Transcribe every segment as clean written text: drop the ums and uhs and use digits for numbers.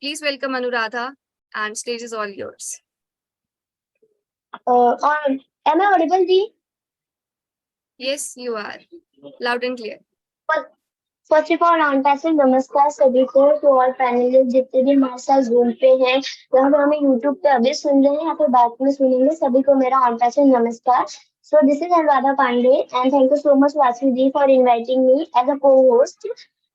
Please welcome Anuradha, and stage is all yours. Am I audible, Ji? Yes, you are. Loud and clear. First of all on पैसे नमस्कार सभी को। तो और panelist जितने भी हमारे साथ जूम पे हैं या फिर हमें यूट्यूब पे अभी सुन रहे हैं या फिर बाद में सुनेंगे, सभी को मेरा ऑन पैसे नमस्कार। So this is Anuradha Pandey and thank you so much Vasavi ji for inviting me as a co host.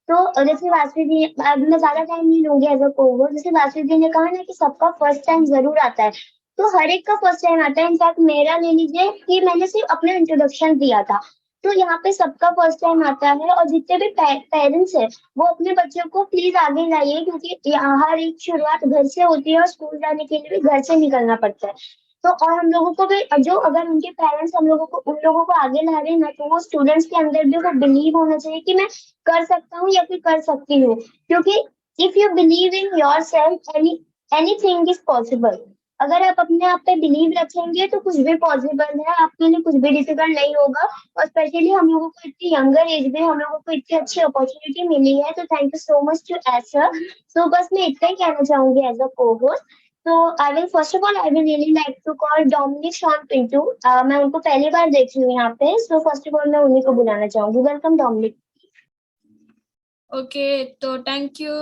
तो जैसे वासवी जी, अब मैं ज्यादा टाइम नहीं लूंगी एज अ को होस्ट। जैसे वासवी जी ने कहा ना कि सबका फर्स्ट टाइम जरूर आता है, तो हर एक का फर्स्ट टाइम आता है। इनफैक्ट मेरा ले लीजिए कि मैंने सिर्फ अपना इंट्रोडक्शन दिया था, तो यहाँ पे सबका फर्स्ट टाइम आता है। और जितने भी पेरेंट्स हैं वो अपने बच्चों को प्लीज आगे लाइए, क्योंकि यहाँ हर एक शुरुआत घर से होती है और स्कूल जाने के लिए भी घर से निकलना पड़ता है। तो और हम लोगों को भी, जो अगर उनके पेरेंट्स हम लोगों को उन लोगों को आगे ला रहे हैं ना, तो वो स्टूडेंट्स के अंदर भी वो बिलीव होना चाहिए कि मैं कर सकता हूँ या फिर कर सकती हूँ। क्योंकि if you believe in your self, anything is possible. अगर आप अपने आप पे बिलीव रखेंगे तो कुछ भी पॉसिबल है, आपके लिए कुछ भी डिफिकल्ट नहीं होगा। और स्पेशली हम लोगों को इतनी यंगर एज में हम लोगों को इतनी अच्छी अपॉर्चुनिटी मिली है, तो thank you so much to Acer. So बस मैं इतना ही कहना चाहूंगी एज अ को होस्ट। तो I will first of all I will really like to call Dominic Sean Pintu. मैं उनको पहली बार देख रही हूँ यहाँ पे, सो फर्स्ट ऑफ ऑल मैं उन्हीं को बुलाना चाहूंगी। Welcome Dominic. Okay, so thank you,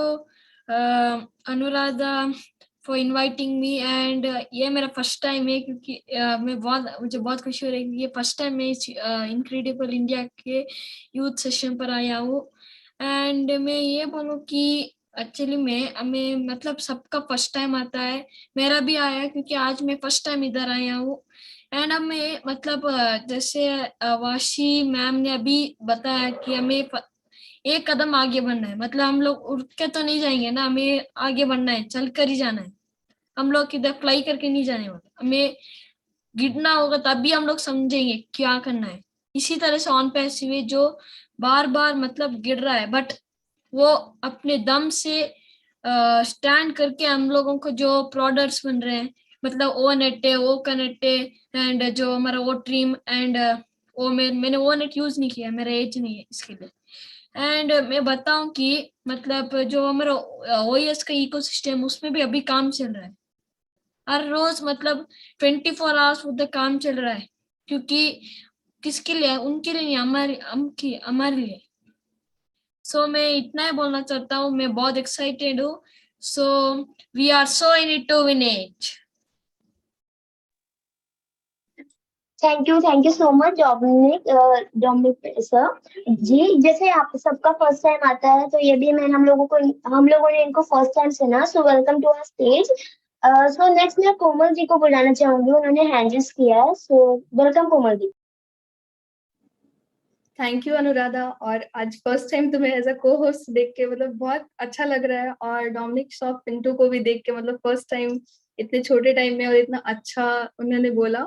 Anuradha, for inviting me. And ये मेरा फर्स्ट टाइम है, क्योंकि मुझे बहुत खुशी हो रही है कि ये फर्स्ट टाइम मैं इनक्रेडिबल इंडिया के यूथ सेशन पर आया हूँ। एंड मैं ये बोलूँ कि एक्चुअली मैं मतलब सबका फर्स्ट टाइम आता है, मेरा भी आया क्योंकि आज मैं फर्स्ट टाइम इधर आया हूँ। एंड अब मैं मतलब जैसे वाशी मैम ने अभी बताया कि हमें एक कदम आगे बढ़ना है, मतलब हम लोग उड़ के तो नहीं जाएंगे ना, हमें आगे बढ़ना है, चल कर ही जाना है। हम लोग किधर फ्लाई करके नहीं जाने वाले, हमें गिरना होगा तभी हम लोग समझेंगे क्या करना है। इसी तरह से ऑन पैसिव जो बार बार मतलब गिर रहा है, बट वो अपने दम से स्टैंड करके हम लोगों को जो प्रोडक्ट्स बन रहे हैं, मतलब ओ नेट है, ओ कनेक्ट है, एंड जो हमारा वो ट्रीम एंड वो मैंने वो नेट यूज नहीं किया, मेरा एज नहीं है इसके लिए। एंड मैं बताऊं कि मतलब जो हमारा ओएस का इकोसिस्टम, उसमें भी अभी काम चल रहा है। हर रोज मतलब 24 आवर्स उधर काम चल रहा है, क्योंकि किसके लिए? उनके लिए नहीं, हमारे लिए। सो मैं इतना ही बोलना चाहता हूँ, मैं बहुत एक्साइटेड हूँ। So we are so in it to win it. Thank you so much Dominic sir ji. जैसे आप सबका फर्स्ट टाइम आता है, तो ये भी मैं हम लोगों ने इनको फर्स्ट टाइम सुना। So welcome to our stage. So next मैं कोमल जी को बुलाना चाहूंगी, उन्होंने हैंड रेज किया है। So welcome Komal ji. Thank you Anuradha. और आज फर्स्ट टाइम तुम्हें एज अ को होस्ट देख के मतलब बहुत अच्छा लग रहा है, और डोमिनिक शॉप पिंटू को भी देख के मतलब फर्स्ट टाइम इतने छोटे टाइम में और इतना अच्छा उन्होंने बोला,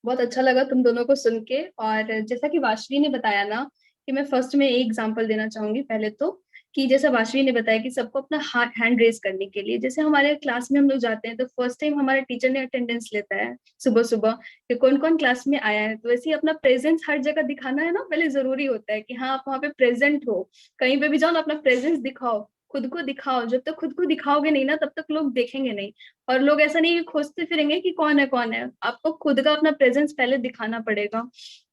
बहुत अच्छा लगा तुम दोनों को सुन के। और जैसा कि वाशवी ने बताया ना, कि मैं फर्स्ट में एक एग्जांपल देना चाहूंगी पहले तो, कि जैसा वाशवी ने बताया कि सबको अपना हैंड रेज करने के लिए, जैसे हमारे क्लास में हम लोग जाते हैं तो फर्स्ट टाइम हमारे टीचर ने अटेंडेंस लेता है सुबह सुबह कि कौन कौन क्लास में आया है। तो वैसे ही अपना प्रेजेंस हर जगह दिखाना है ना, पहले जरूरी होता है कि हाँ आप वहाँ पे प्रेजेंट हो, कहीं पे भी जाओ ना अपना प्रेजेंस दिखाओ, खुद को दिखाओ। जब तक खुद को दिखाओगे नहीं ना, तब तक लोग देखेंगे नहीं। और लोग ऐसा नहीं कि खोजते फिरेंगे कि कौन है कौन है, आपको खुद का अपना प्रेजेंस पहले दिखाना पड़ेगा।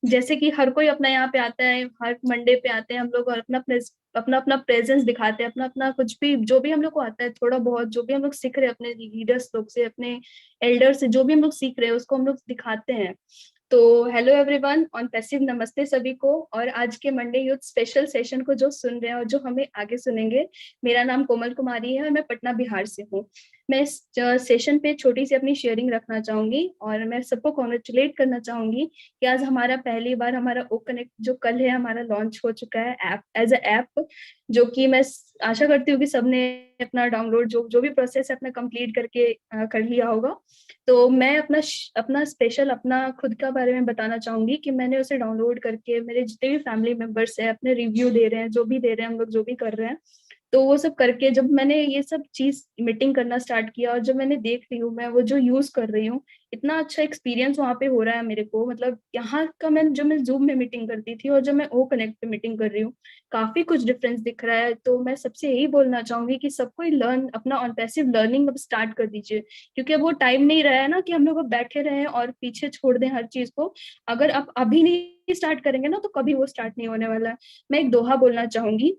जैसे कि हर कोई अपना यहाँ पे आता है, हर मंडे पे आते हैं हम लोग और अपना अपना प्रेजेंस दिखाते हैं, अपना अपना कुछ भी जो भी हम लोग को आता है, थोड़ा बहुत जो भी हम लोग सीख रहे हैं अपने लीडर्स लोग से, अपने एल्डर से, जो भी हम लोग सीख रहे हैं उसको हम लोग दिखाते हैं। तो हेलो एवरीवन, ऑन पैसिव नमस्ते सभी को। और आज के मंडे यूथ स्पेशल सेशन को जो सुन रहे हैं और जो हमें आगे सुनेंगे, मेरा नाम कोमल कुमारी है और मैं पटना बिहार से हूँ। मैं इस सेशन पे छोटी सी अपनी शेयरिंग रखना चाहूंगी और मैं सबको कॉन्ग्रेचुलेट करना चाहूंगी कि आज हमारा पहली बार हमारा ओ कनेक्ट जो कल है हमारा लॉन्च हो चुका है ऐप, एज अ ऐप, जो कि मैं आशा करती हूँ कि सबने अपना डाउनलोड जो जो भी प्रोसेस है अपना कंप्लीट करके कर लिया होगा। तो मैं अपना स्पेशल अपना खुद का बारे में बताना चाहूंगी कि मैंने उसे डाउनलोड करके मेरे जितने भी फैमिली मेंबर्स हैं अपने रिव्यू दे रहे हैं, जो भी दे रहे हैं हम लोग जो भी कर रहे हैं, तो वो सब करके जब मैंने ये सब चीज मीटिंग करना स्टार्ट किया और जब मैंने देख रही हूँ मैं वो जो यूज कर रही हूँ, इतना अच्छा एक्सपीरियंस वहाँ पे हो रहा है मेरे को। मतलब यहाँ का मैं जूम में मीटिंग करती थी और जब मैं ओ कनेक्ट पे मीटिंग कर रही हूँ, काफी कुछ डिफरेंस दिख रहा है। तो मैं सबसे यही बोलना चाहूंगी कि सबको लर्न अपना ऑन पैसिव लर्निंग अब स्टार्ट कर दीजिए, क्योंकि अब वो टाइम नहीं रहा है ना कि हम लोग अब बैठे रहें और पीछे छोड़ दें हर चीज को। अगर आप अभी नहीं स्टार्ट करेंगे ना तो कभी वो स्टार्ट नहीं होने वाला है। मैं एक दोहा बोलना चाहूंगी,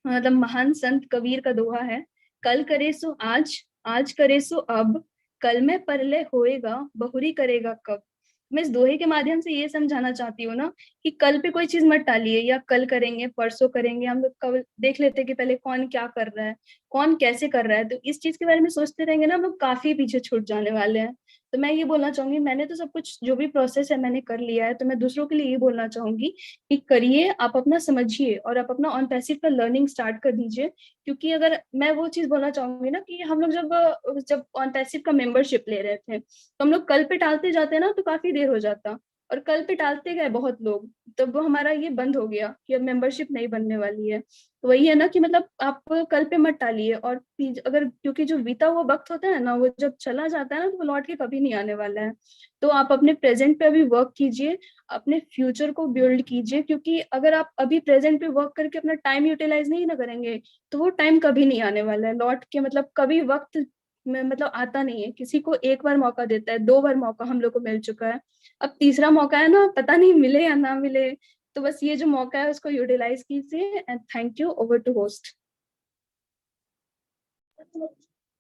मतलब महान संत कबीर का दोहा है, कल करे सो आज, आज करे सो अब, कल में परलय होएगा, बहुरी करेगा कब। मैं इस दोहे के माध्यम से ये समझाना चाहती हूँ ना कि कल पे कोई चीज मत टालिए, या कल करेंगे परसों करेंगे। हम लोग कल देख लेते हैं कि पहले कौन क्या कर रहा है, कौन कैसे कर रहा है, तो इस चीज के बारे में सोचते रहेंगे ना हम लोग काफी पीछे छूट जाने वाले हैं। तो मैं ये बोलना चाहूंगी, मैंने तो सब कुछ जो भी प्रोसेस है मैंने कर लिया है, तो मैं दूसरों के लिए ये बोलना चाहूंगी कि करिए, आप अपना समझिए और आप अपना ऑन पैसिव का लर्निंग स्टार्ट कर दीजिए। क्योंकि अगर मैं वो चीज बोलना चाहूंगी ना कि हम लोग जब जब ऑन पैसिव का मेंबरशिप ले रहे थे तो हम लोग कल पे टालते जाते ना तो काफी देर हो जाता, और कल पे टालते गए बहुत लोग, तब वो हमारा ये बंद हो गया कि अब मेंबरशिप नहीं बनने वाली है। तो वही है ना कि मतलब आप कल पे मत टालिए, और अगर क्योंकि जो बीता हुआ वक्त होता है ना वो जब चला जाता है ना तो वो लौट के कभी नहीं आने वाला है। तो आप अपने प्रेजेंट पे अभी वर्क कीजिए, अपने फ्यूचर को बिल्ड कीजिए, क्योंकि अगर आप अभी प्रेजेंट पे वर्क करके अपना टाइम यूटिलाइज नहीं ना करेंगे तो वो टाइम कभी नहीं आने वाला है लौट के। मतलब कभी वक्त में मतलब आता नहीं है, किसी को एक बार मौका देता है, दो बार मौका हम लोग को मिल चुका है, अब तीसरा मौका है ना, पता नहीं मिले या ना मिले। तो बस ये जो मौका है उसको यूटिलाइज कीजिए। And thank you, over to host.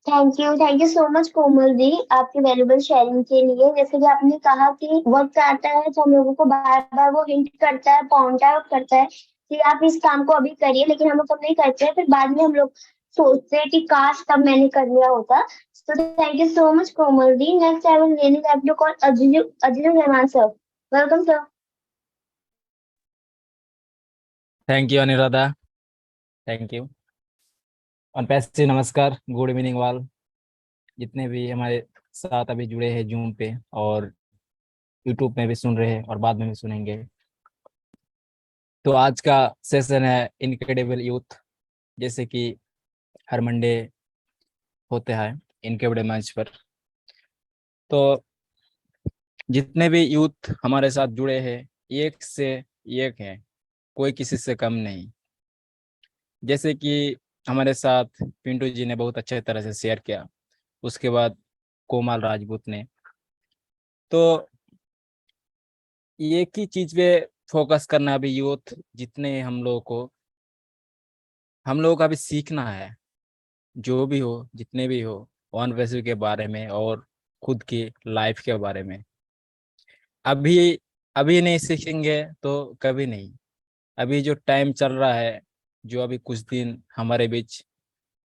Thank you so much Komal दी आपकी वैल्यूबल शेयरिंग के लिए। जैसे कि आपने कहा कि वक्त आता है तो हम लोगों को बार बार वो हिंट करता है, पॉइंट आउट करता है कि आप इस काम को अभी करिए, लेकिन हम लोग तब नहीं करते हैं, फिर बाद में हम लोग सोचते हैं कि काश तब मैंने कर लिया होता। तो thank you so much Komal di. Next I will really like to call Azizul Rahman sir. Welcome sir. Thank you Anuradha, thank you. और पैसे नमस्कार, गुड इवनिंग वाल, जितने भी हमारे साथ अभी जुड़े हैं जूम पे और यूट्यूब में भी सुन रहे हैं और बाद में भी सुनेंगे। तो आज का सेशन है इनक्रेडिबल यूथ, जैसे कि हर मंडे होते हैं इनके बड़े मंच पर। तो जितने भी यूथ हमारे साथ जुड़े हैं एक से एक हैं, कोई किसी से कम नहीं। जैसे कि हमारे साथ पिंटू जी ने बहुत अच्छे तरह से शेयर किया, उसके बाद कोमल राजपूत ने। तो एक ही चीज पे फोकस करना अभी यूथ जितने हम लोगों को अभी सीखना है, जो भी हो जितने भी हो, वन वैल्यू के बारे में और खुद की लाइफ के बारे में। अभी अभी नहीं सीखेंगे तो कभी नहीं। अभी जो टाइम चल रहा है, जो अभी कुछ दिन हमारे बीच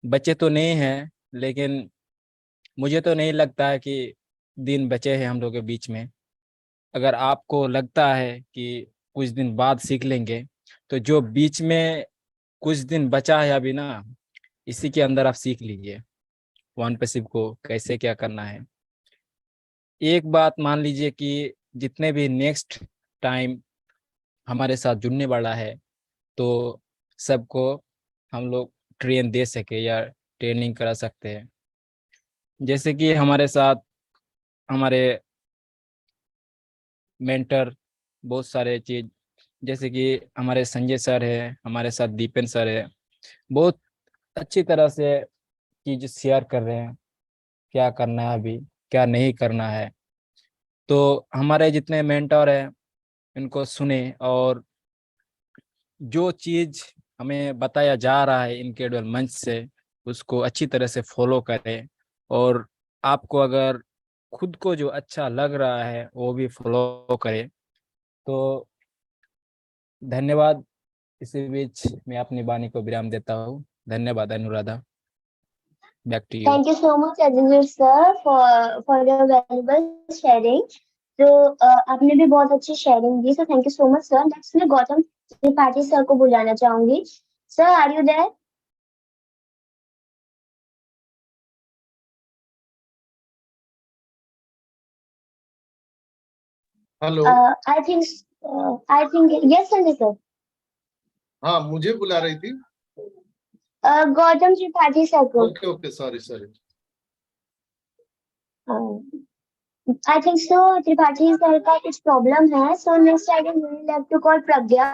बचे तो नहीं हैं, लेकिन मुझे तो नहीं लगता है कि दिन बचे हैं हम लोग के बीच में। अगर आपको लगता है कि कुछ दिन बाद सीख लेंगे, तो जो बीच में कुछ दिन बचा है अभी ना, इसी के अंदर आप सीख लीजिए वन पैसिव को कैसे क्या करना है। एक बात मान लीजिए कि जितने भी नेक्स्ट टाइम हमारे साथ जुड़ने वाला है, तो सबको हम लोग ट्रेन दे सके या ट्रेनिंग करा सकते हैं। जैसे कि हमारे साथ हमारे मेंटर बहुत सारे चीज, जैसे कि हमारे संजय सर है, हमारे साथ दीपेन सर है, बहुत अच्छी तरह से चीज शेयर कर रहे हैं, क्या करना है अभी क्या नहीं करना है। तो हमारे जितने मेंटर हैं इनको सुने और जो चीज हमें बताया जा रहा है इनके मंच से उसको अच्छी तरह से फॉलो करें। और आपको अगर खुद को जो अच्छा लग रहा है वो भी फॉलो करें। तो धन्यवाद। इसी बीच मैं अपनी वाणी को विराम देता हूँ। धन्यवाद Anuradha, back to you. Thank you so much Azizul sir for your valuable sharing. तो आपने भी बहुत अच्छी शेयरिंग दी, so thank you so much sir. Next मैं गौतम त्रिपाठी सर को बुलाना चाहूंगी। Sir are you there? Hello. I think yes Sanjay sir. हाँ, मुझे बुला रही थी। गौतम त्रिपाठी सर को। Okay, okay, sorry. I think so. Tripathi sir का कुछ प्रॉब्लम है, so next I will really like to call Pragya.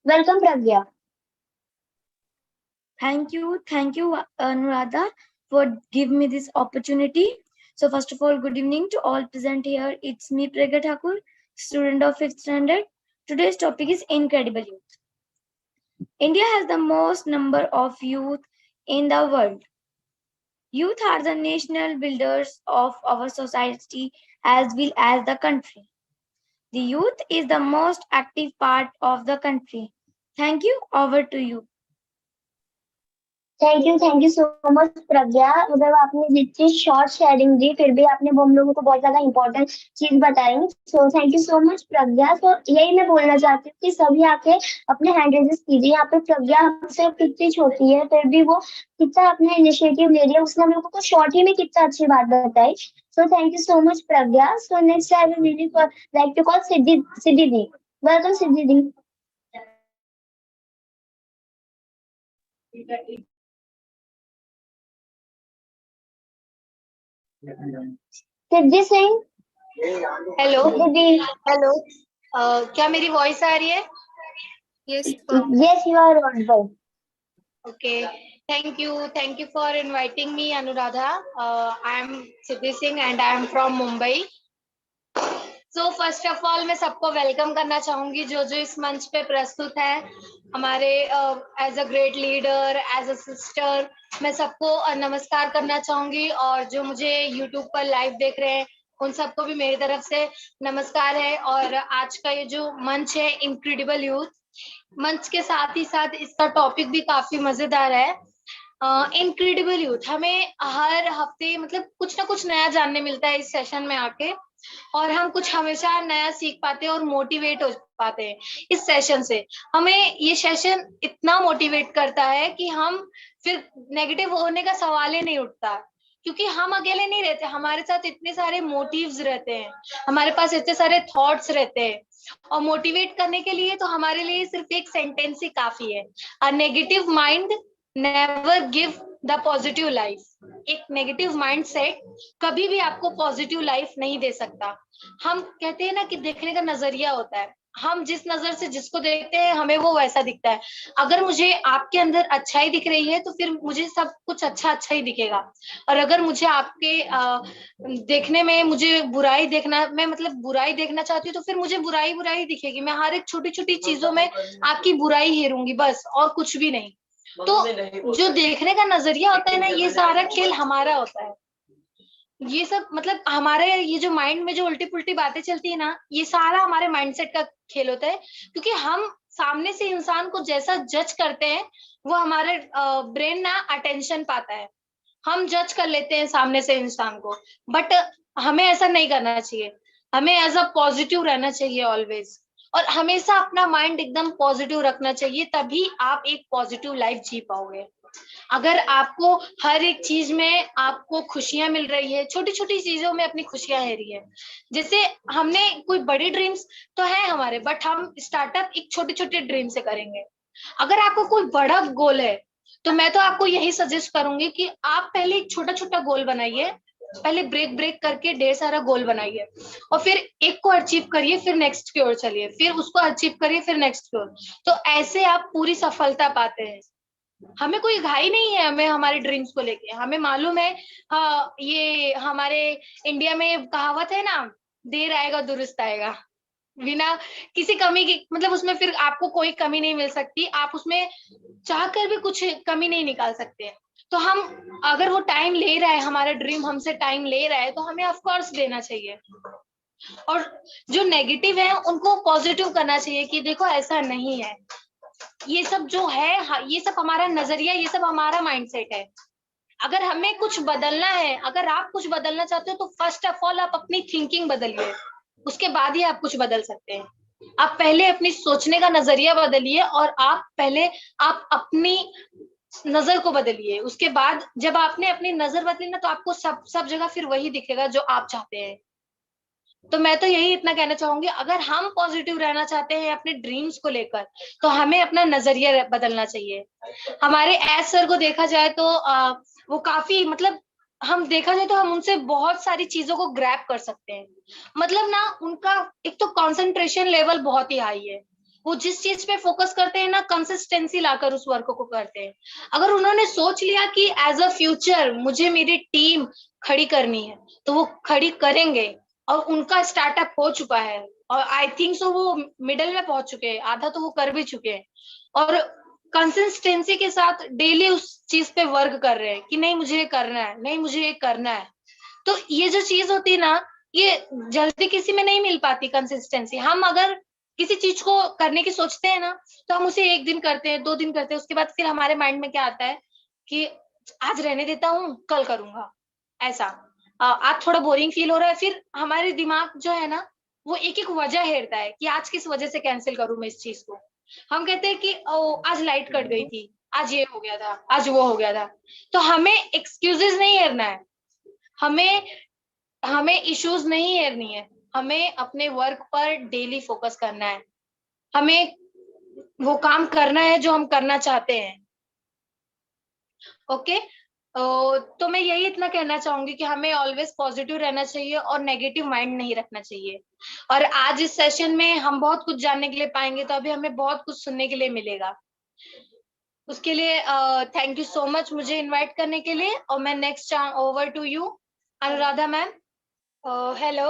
Welcome Pragya. Thank you, Anuradha, for giving me this opportunity. So first of all, good evening to all present here. It's me, Pragya Thakur, student of 5th standard. Today's topic is incredible youth. India has the most number of youth in the world. Youth are the national builders of our society as well as the country. The youth is the most active part of the country. Thank you. Over to you. Thank you so much Pragya. मतलब आपने जितनी short sharing दी, फिर भी आपने वो हम लोगों को बहुत ज्यादा इंपॉर्टेंट चीज बताई। So thank you so much Pragya. तो यही मैं बोलना चाहती हूँ कि सभी आके अपने हैंड रेजेस कीजिए। यहाँ पे प्रज्ञा हमसे कितनी छोटी है, फिर भी वो कितना अपना इनिशिएटिव ले रही है। उसने हम लोगों को शॉर्ट ही में कितना अच्छी बात बताई। So thank you so much Pragya. So next I will really like to call Siddhi di. Welcome Siddhi di. Siddhi Singh. Hello didi. Hello क्या मेरी वॉइस आ रही है? Yes Yes, you are audible. Okay thank you for inviting me Anuradha. I am Siddhi Singh and I am from Mumbai. So first of all मैं सबको welcome करना चाहूंगी जो इस मंच पे प्रस्तुत है हमारे as a great leader, as a sister. मैं सबको नमस्कार करना चाहूंगी, और जो मुझे यूट्यूब पर लाइव देख रहे हैं उन सबको भी मेरी तरफ से नमस्कार है। और आज का ये जो मंच है इनक्रेडिबल यूथ, मंच के साथ ही साथ इसका टॉपिक भी काफी मजेदार है। इनक्रेडिबल यूथ, हमें हर हफ्ते मतलब कुछ ना कुछ नया जानने मिलता है इस सेशन में आके, और हम कुछ हमेशा नया सीख पाते हैं और मोटिवेट हो पाते हैं इस सेशन से। हमें ये सेशन इतना मोटिवेट करता है कि हम फिर नेगेटिव होने का सवाल ही नहीं उठता, क्योंकि हम अकेले नहीं रहते, हमारे साथ इतने सारे मोटिव्स रहते हैं, हमारे पास इतने सारे थॉट्स रहते हैं। और मोटिवेट करने के लिए तो हमारे लिए सिर्फ एक सेंटेंस ही काफी है, a negative mind never give the positive life. एक नेगेटिव माइंड सेट कभी भी आपको पॉजिटिव लाइफ नहीं दे सकता। हम कहते हैं ना कि देखने का नजरिया होता है, हम जिस नजर से जिसको देखते हैं हमें वो वैसा दिखता है। अगर मुझे आपके अंदर अच्छाई दिख रही है तो फिर मुझे सब कुछ अच्छा ही दिखेगा, और अगर मुझे आपके देखने में मुझे बुराई देखना, मैं मतलब बुराई देखना चाहती हूँ तो फिर मुझे बुराई दिखेगी। मैं हर एक छोटी छोटी चीजों में आपकी बुराई हेरूंगी, बस और कुछ भी नहीं। तो जो देखने का नजरिया होता है ना, ये सारा खेल हमारा होता है। ये सब मतलब हमारे ये जो माइंड में जो उल्टी पुल्टी बातें चलती है ना, ये सारा हमारे माइंडसेट का खेल होता है। क्योंकि हम सामने से इंसान को जैसा जज करते हैं वो हमारे ब्रेन ना अटेंशन पाता है, हम जज कर लेते हैं सामने से इंसान को। बट हमें ऐसा नहीं करना चाहिए, हमें एज अ पॉजिटिव रहना चाहिए ऑलवेज, और हमेशा अपना माइंड एकदम पॉजिटिव रखना चाहिए, तभी आप एक पॉजिटिव लाइफ जी पाओगे। अगर आपको हर एक चीज में आपको खुशियां मिल रही है, छोटी छोटी चीजों में अपनी खुशियां है रही है, जैसे हमने कोई बड़ी ड्रीम्स तो है हमारे, बट हम स्टार्टअप एक छोटे छोटे ड्रीम से करेंगे। अगर आपको कोई बड़ा गोल है तो मैं तो आपको यही सजेस्ट करूंगी कि आप पहले एक छोटा छोटा गोल बनाइए, पहले ब्रेक करके ढेर सारा गोल बनाइए, और फिर एक को अचीव करिए, फिर नेक्स्ट की ओर चलिए, फिर उसको अचीव करिए, फिर नेक्स्ट की ओर। तो ऐसे आप पूरी सफलता पाते हैं। हमें कोई घाई नहीं है, हमें हमारे ड्रीम्स को लेके हमें मालूम है। हाँ, ये हमारे इंडिया में कहावत है ना, देर आएगा दुरुस्त आएगा। बिना किसी कमी की मतलब उसमें फिर आपको कोई कमी नहीं मिल सकती, आप उसमें चाहकर भी कुछ कमी नहीं निकाल सकते। तो हम अगर वो टाइम ले रहा है, हमारा ड्रीम हमसे टाइम ले रहा है, तो हमें ऑफ कोर्स देना चाहिए। और जो नेगेटिव है उनको पॉजिटिव करना चाहिए कि देखो ऐसा नहीं है, ये सब जो है ये सब हमारा नजरिया, ये सब हमारा माइंडसेट है। अगर हमें कुछ बदलना है, अगर आप कुछ बदलना चाहते हो तो फर्स्ट ऑफ ऑल आप अपनी थिंकिंग बदलिए, उसके बाद ही आप कुछ बदल सकते हैं। आप पहले अपनी सोचने का नजरिया बदलिए, और आप अपनी नजर को बदलिए। उसके बाद जब आपने अपनी नजर बदली ना, तो आपको सब जगह फिर वही दिखेगा जो आप चाहते हैं। तो मैं तो यही इतना कहना चाहूंगी, अगर हम पॉजिटिव रहना चाहते हैं अपने ड्रीम्स को लेकर, तो हमें अपना नजरिया बदलना चाहिए। हमारे एस सर को देखा जाए तो वो काफी मतलब, हम देखा जाए तो हम उनसे बहुत सारी चीजों को ग्रैब कर सकते हैं। मतलब ना, उनका एक तो कंसंट्रेशन लेवल बहुत ही हाई है। वो जिस चीज पे फोकस करते हैं ना, कंसिस्टेंसी लाकर उस वर्क को करते हैं। अगर उन्होंने सोच लिया कि एज अ फ्यूचर मुझे मेरी टीम खड़ी करनी है, तो वो खड़ी करेंगे। और उनका स्टार्टअप हो चुका है, और आई थिंक सो वो मिडल में पहुंच चुके हैं, आधा तो वो कर भी चुके हैं। और कंसिस्टेंसी के साथ डेली उस चीज पे वर्क कर रहे हैं कि नहीं मुझे ये करना है, नहीं मुझे ये करना है। तो ये जो चीज होती है ना, ये जल्दी किसी में नहीं मिल पाती कंसिस्टेंसी। हम अगर किसी चीज को करने की सोचते हैं ना, तो हम उसे 1 दिन करते हैं, 2 दिन करते हैं, उसके बाद फिर हमारे माइंड में क्या आता है कि आज रहने देता हूँ, कल करूंगा। ऐसा आज थोड़ा बोरिंग फील हो रहा है, फिर हमारे दिमाग जो है ना, वो एक एक वजह हेरता है कि आज किस वजह से कैंसिल करूं मैं इस चीज को। हम कहते हैं कि आज लाइट कट गई थी, आज ये हो गया था, आज वो हो गया था। तो हमें एक्सक्यूजेस नहीं हेरना है, हमें हमें इश्यूज नहीं हेरनी है, हमें अपने वर्क पर डेली फोकस करना है। हमें वो काम करना है जो हम करना चाहते हैं। ओके। तो मैं यही इतना कहना चाहूंगी कि हमें ऑलवेज पॉजिटिव रहना चाहिए और नेगेटिव माइंड नहीं रखना चाहिए। और आज इस सेशन में हम बहुत कुछ जानने के लिए पाएंगे, तो अभी हमें बहुत कुछ सुनने के लिए मिलेगा। उसके लिए थैंक यू सो मच मुझे इनवाइट करने के लिए। और मैं next over to you Anuradha ma'am. Hello,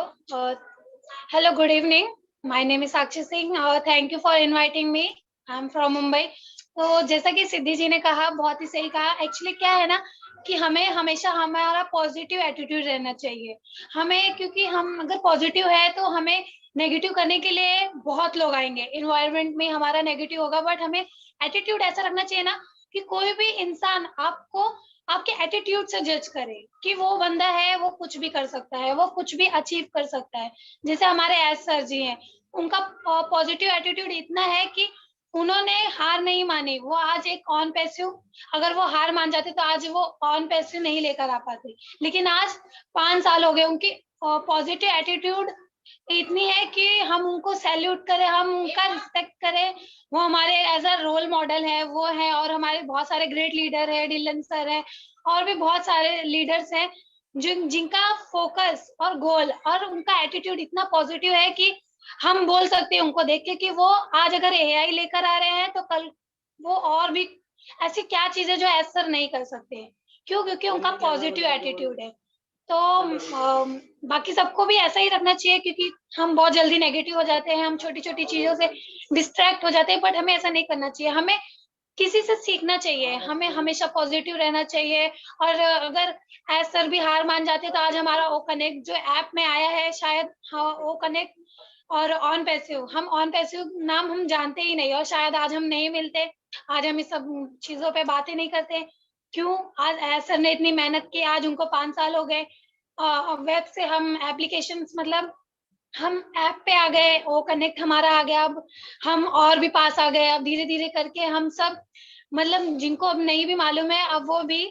hello, good evening. My name is Sakshi Singh. Thank you for inviting me. I am from Mumbai. तो जैसा कि सिद्धि जी ने कहा, बहुत ही सही कहा। एक्चुअली क्या है ना, कि हमें हमेशा हमारा पॉजिटिव एटीट्यूड रहना चाहिए। हमें, क्योंकि हम अगर पॉजिटिव है तो हमें नेगेटिव करने के लिए बहुत लोग आएंगे, इन्वायरमेंट में हमारा नेगेटिव होगा, बट हमें एटीट्यूड ऐसा रखना चाहिए ना कि कोई भी इंसान आपको आपके एटीट्यूड से जज करे कि वो बंदा है, वो कुछ भी कर सकता है, वो कुछ भी अचीव कर सकता है। जैसे हमारे एस सर जी हैं, उनका पॉजिटिव एटीट्यूड इतना है कि उन्होंने हार नहीं मानी। वो आज एक ऑन पैसिव, अगर वो हार मान जाते तो आज वो ऑन पैसिव नहीं लेकर आ पाते। लेकिन आज 5 साल हो गए, उनकी पॉजिटिव एटीट्यूड इतनी है कि हम उनको सैल्यूट करें, हम उनका रिस्पेक्ट करें। वो हमारे एज अ रोल मॉडल है, वो है। और हमारे बहुत सारे ग्रेट लीडर है, डिलन सर है, और भी बहुत सारे लीडर्स हैं जिनका फोकस और गोल और उनका एटीट्यूड इतना पॉजिटिव है कि हम बोल सकते हैं उनको देख के कि वो आज अगर एआई लेकर आ रहे हैं, तो कल वो और भी ऐसी क्या चीजें जो एस सर नहीं कर सकते हैं। क्यों? क्योंकि उनका पॉजिटिव एटीट्यूड है। तो बाकी सबको भी ऐसा ही रखना चाहिए, क्योंकि हम बहुत जल्दी नेगेटिव हो जाते हैं, हम छोटी छोटी चीजों से डिस्ट्रैक्ट हो जाते हैं। बट हमें ऐसा नहीं करना चाहिए, हमें किसी से सीखना चाहिए, हमें हमेशा पॉजिटिव रहना चाहिए। और अगर एज सर भी हार मान जाते, तो आज हमारा ओ कनेक्ट जो ऐप में आया है, शायद ओ कनेक्ट और ऑन पैसिव, हम ऑन पैसिव नाम हम जानते ही नहीं, और शायद आज हम नहीं मिलते, आज हम इस सब चीजों पे बातें नहीं करते। क्यों? आज एज सर ने इतनी मेहनत की, आज उनको 5 साल हो गए। वेब से हम एप्लीकेशंस, मतलब हम ऐप पे आ गए, वो कनेक्ट हमारा आ गया। अब हम और भी पास आ गए। अब धीरे धीरे करके हम सब, मतलब जिनको अब नहीं भी मालूम है, अब वो भी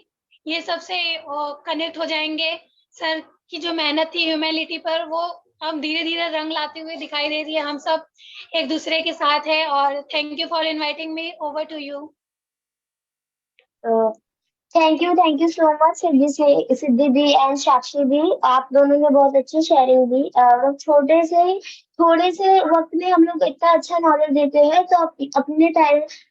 ये सब से कनेक्ट हो जाएंगे। सर की जो मेहनत थी ह्यूमैनिटी पर, वो अब धीरे धीरे रंग लाते हुए दिखाई दे रही है। हम सब एक दूसरे के साथ है। और thank you for inviting me. Over to you. Thank you so much Siddhi दी एंड साक्षी दी। आप दोनों ने बहुत अच्छी शेयरिंग दी। थोड़े से वक्त में हम लोग इतना अच्छा नॉलेज देते हैं, तो अपने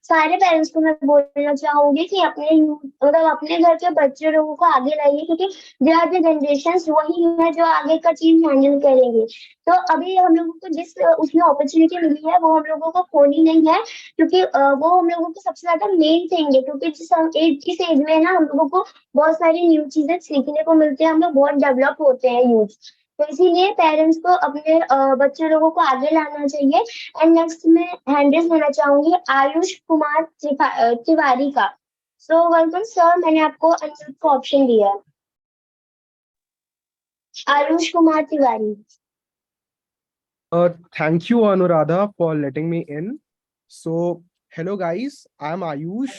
सारे पेरेंट्स को मैं बोलना चाहूंगी कि मतलब अपने घर के बच्चे लोगों को आगे लाइए, क्योंकि दे आर द जनरेशन, वही है जो आगे का चीज हैंडल करेंगे। तो अभी हम लोगों को जिस उसमें अपॉर्चुनिटी मिली है, वो हम लोगों को खोनी नहीं है, क्योंकि वो हम लोगों को सबसे ज्यादा मेन थिंग है। क्योंकि इस एज में ना हम लोगों को बहुत सारी न्यू चीजें सीखने को मिलती है, हम लोग बहुत डेवलप होते हैं यूथ। तो इसीलिए पेरेंट्स को अपने बच्चे लोगों को आगे लाना चाहिए। एंड नेक्स्ट मैं हैंडल्स लेना चाहूंगी आयुष कुमार तिवारी का। सो वेलकम सर, मैंने आपको अनम्यूट का ऑप्शन दिया है। Ayush Kumar Tiwari. Thank you, Anuradha, for letting me in. So, hello guys, I'm Ayush.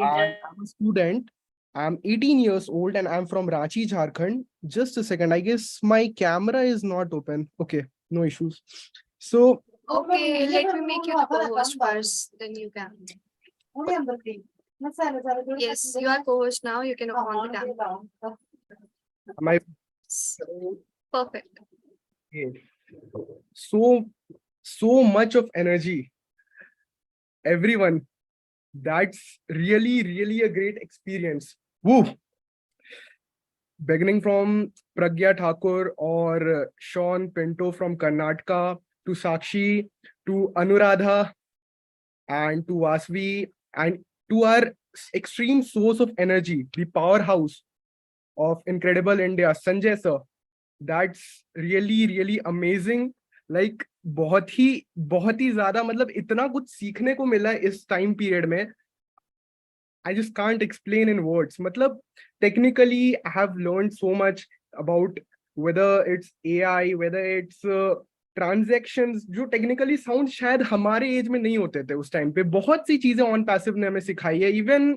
I'm a student. I'm 18 years old and I'm from Ranchi, Jharkhand. Just a second, I guess my camera is not open. Okay, no issues. So Okay, let me make you the co-host first, then you can. Yes, you are co-host now. You can on the camera. my Perfect. so much of energy, everyone. That's really a great experience. Woo! Beginning from Pragya Thakur or Sean Pinto from Karnataka, to Sakshi, to Anuradha, and to Vasvi, and to our extreme source of energy, the powerhouse of Incredible India, Sanjay sir. That's really amazing. Like बहुत ही ज्यादा, मतलब इतना कुछ सीखने को मिला इस time period में. I just can't explain in words. मतलब technically I have learned so much about whether it's AI, whether it's transactions, जो technically sound शायद हमारे एज में नहीं होते थे उस टाइम पे. बहुत सी चीजें ऑन पैसिव ने हमें सिखाई है. इवन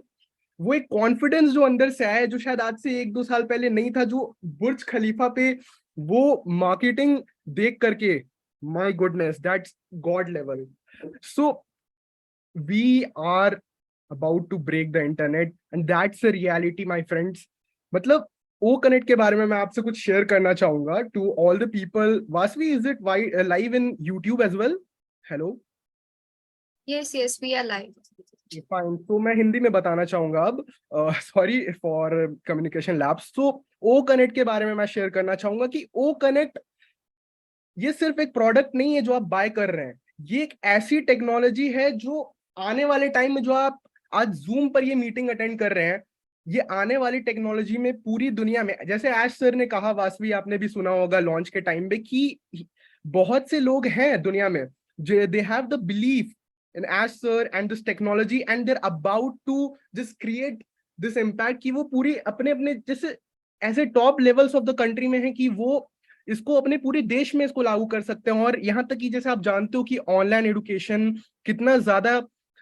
वो एक कॉन्फिडेंस जो अंदर से आया है, जो शायद आज से 1-2 साल पहले नहीं था, जो बुर्ज खलीफा पे वो मार्केटिंग देख करके, my goodness, that's god level. So we are about to break the internet, and that's a reality, my friends. मतलब O Connect के बारे में मैं आपसे कुछ शेयर करना चाहूंगा to all the people. Vasvi, is it live in YouTube as well? Hello. Yes, we are live. Fine. तो मैं हिंदी में बताना चाहूंगा अब. Sorry for communication lapse. So O Connect के बारे में मैं शेयर करना चाहूंगा कि O Connect ये सिर्फ एक प्रोडक्ट नहीं है जो आप बाय कर रहे हैं. ये एक ऐसी टेक्नोलॉजी है जो आने वाले टाइम में, जो आप आज जूम पर ये मीटिंग अटेंड कर रहे हैं, ये आने वाली टेक्नोलॉजी में पूरी दुनिया में, जैसे ऐश सर ने कहा, वासवी आपने भी सुना होगा लॉन्च के टाइम पे, कि बहुत से लोग हैं दुनिया में जो they have the belief in ash sir and this technology, and there about to just create this impact, कि वो पूरी अपने अपने जैसे ऐसे top levels of the country में है कि वो इसको अपने पूरे देश में इसको लागू कर सकते हैं. और यहाँ तक कि जैसे आप जानते हो कि ऑनलाइन एजुकेशन कितना ज्यादा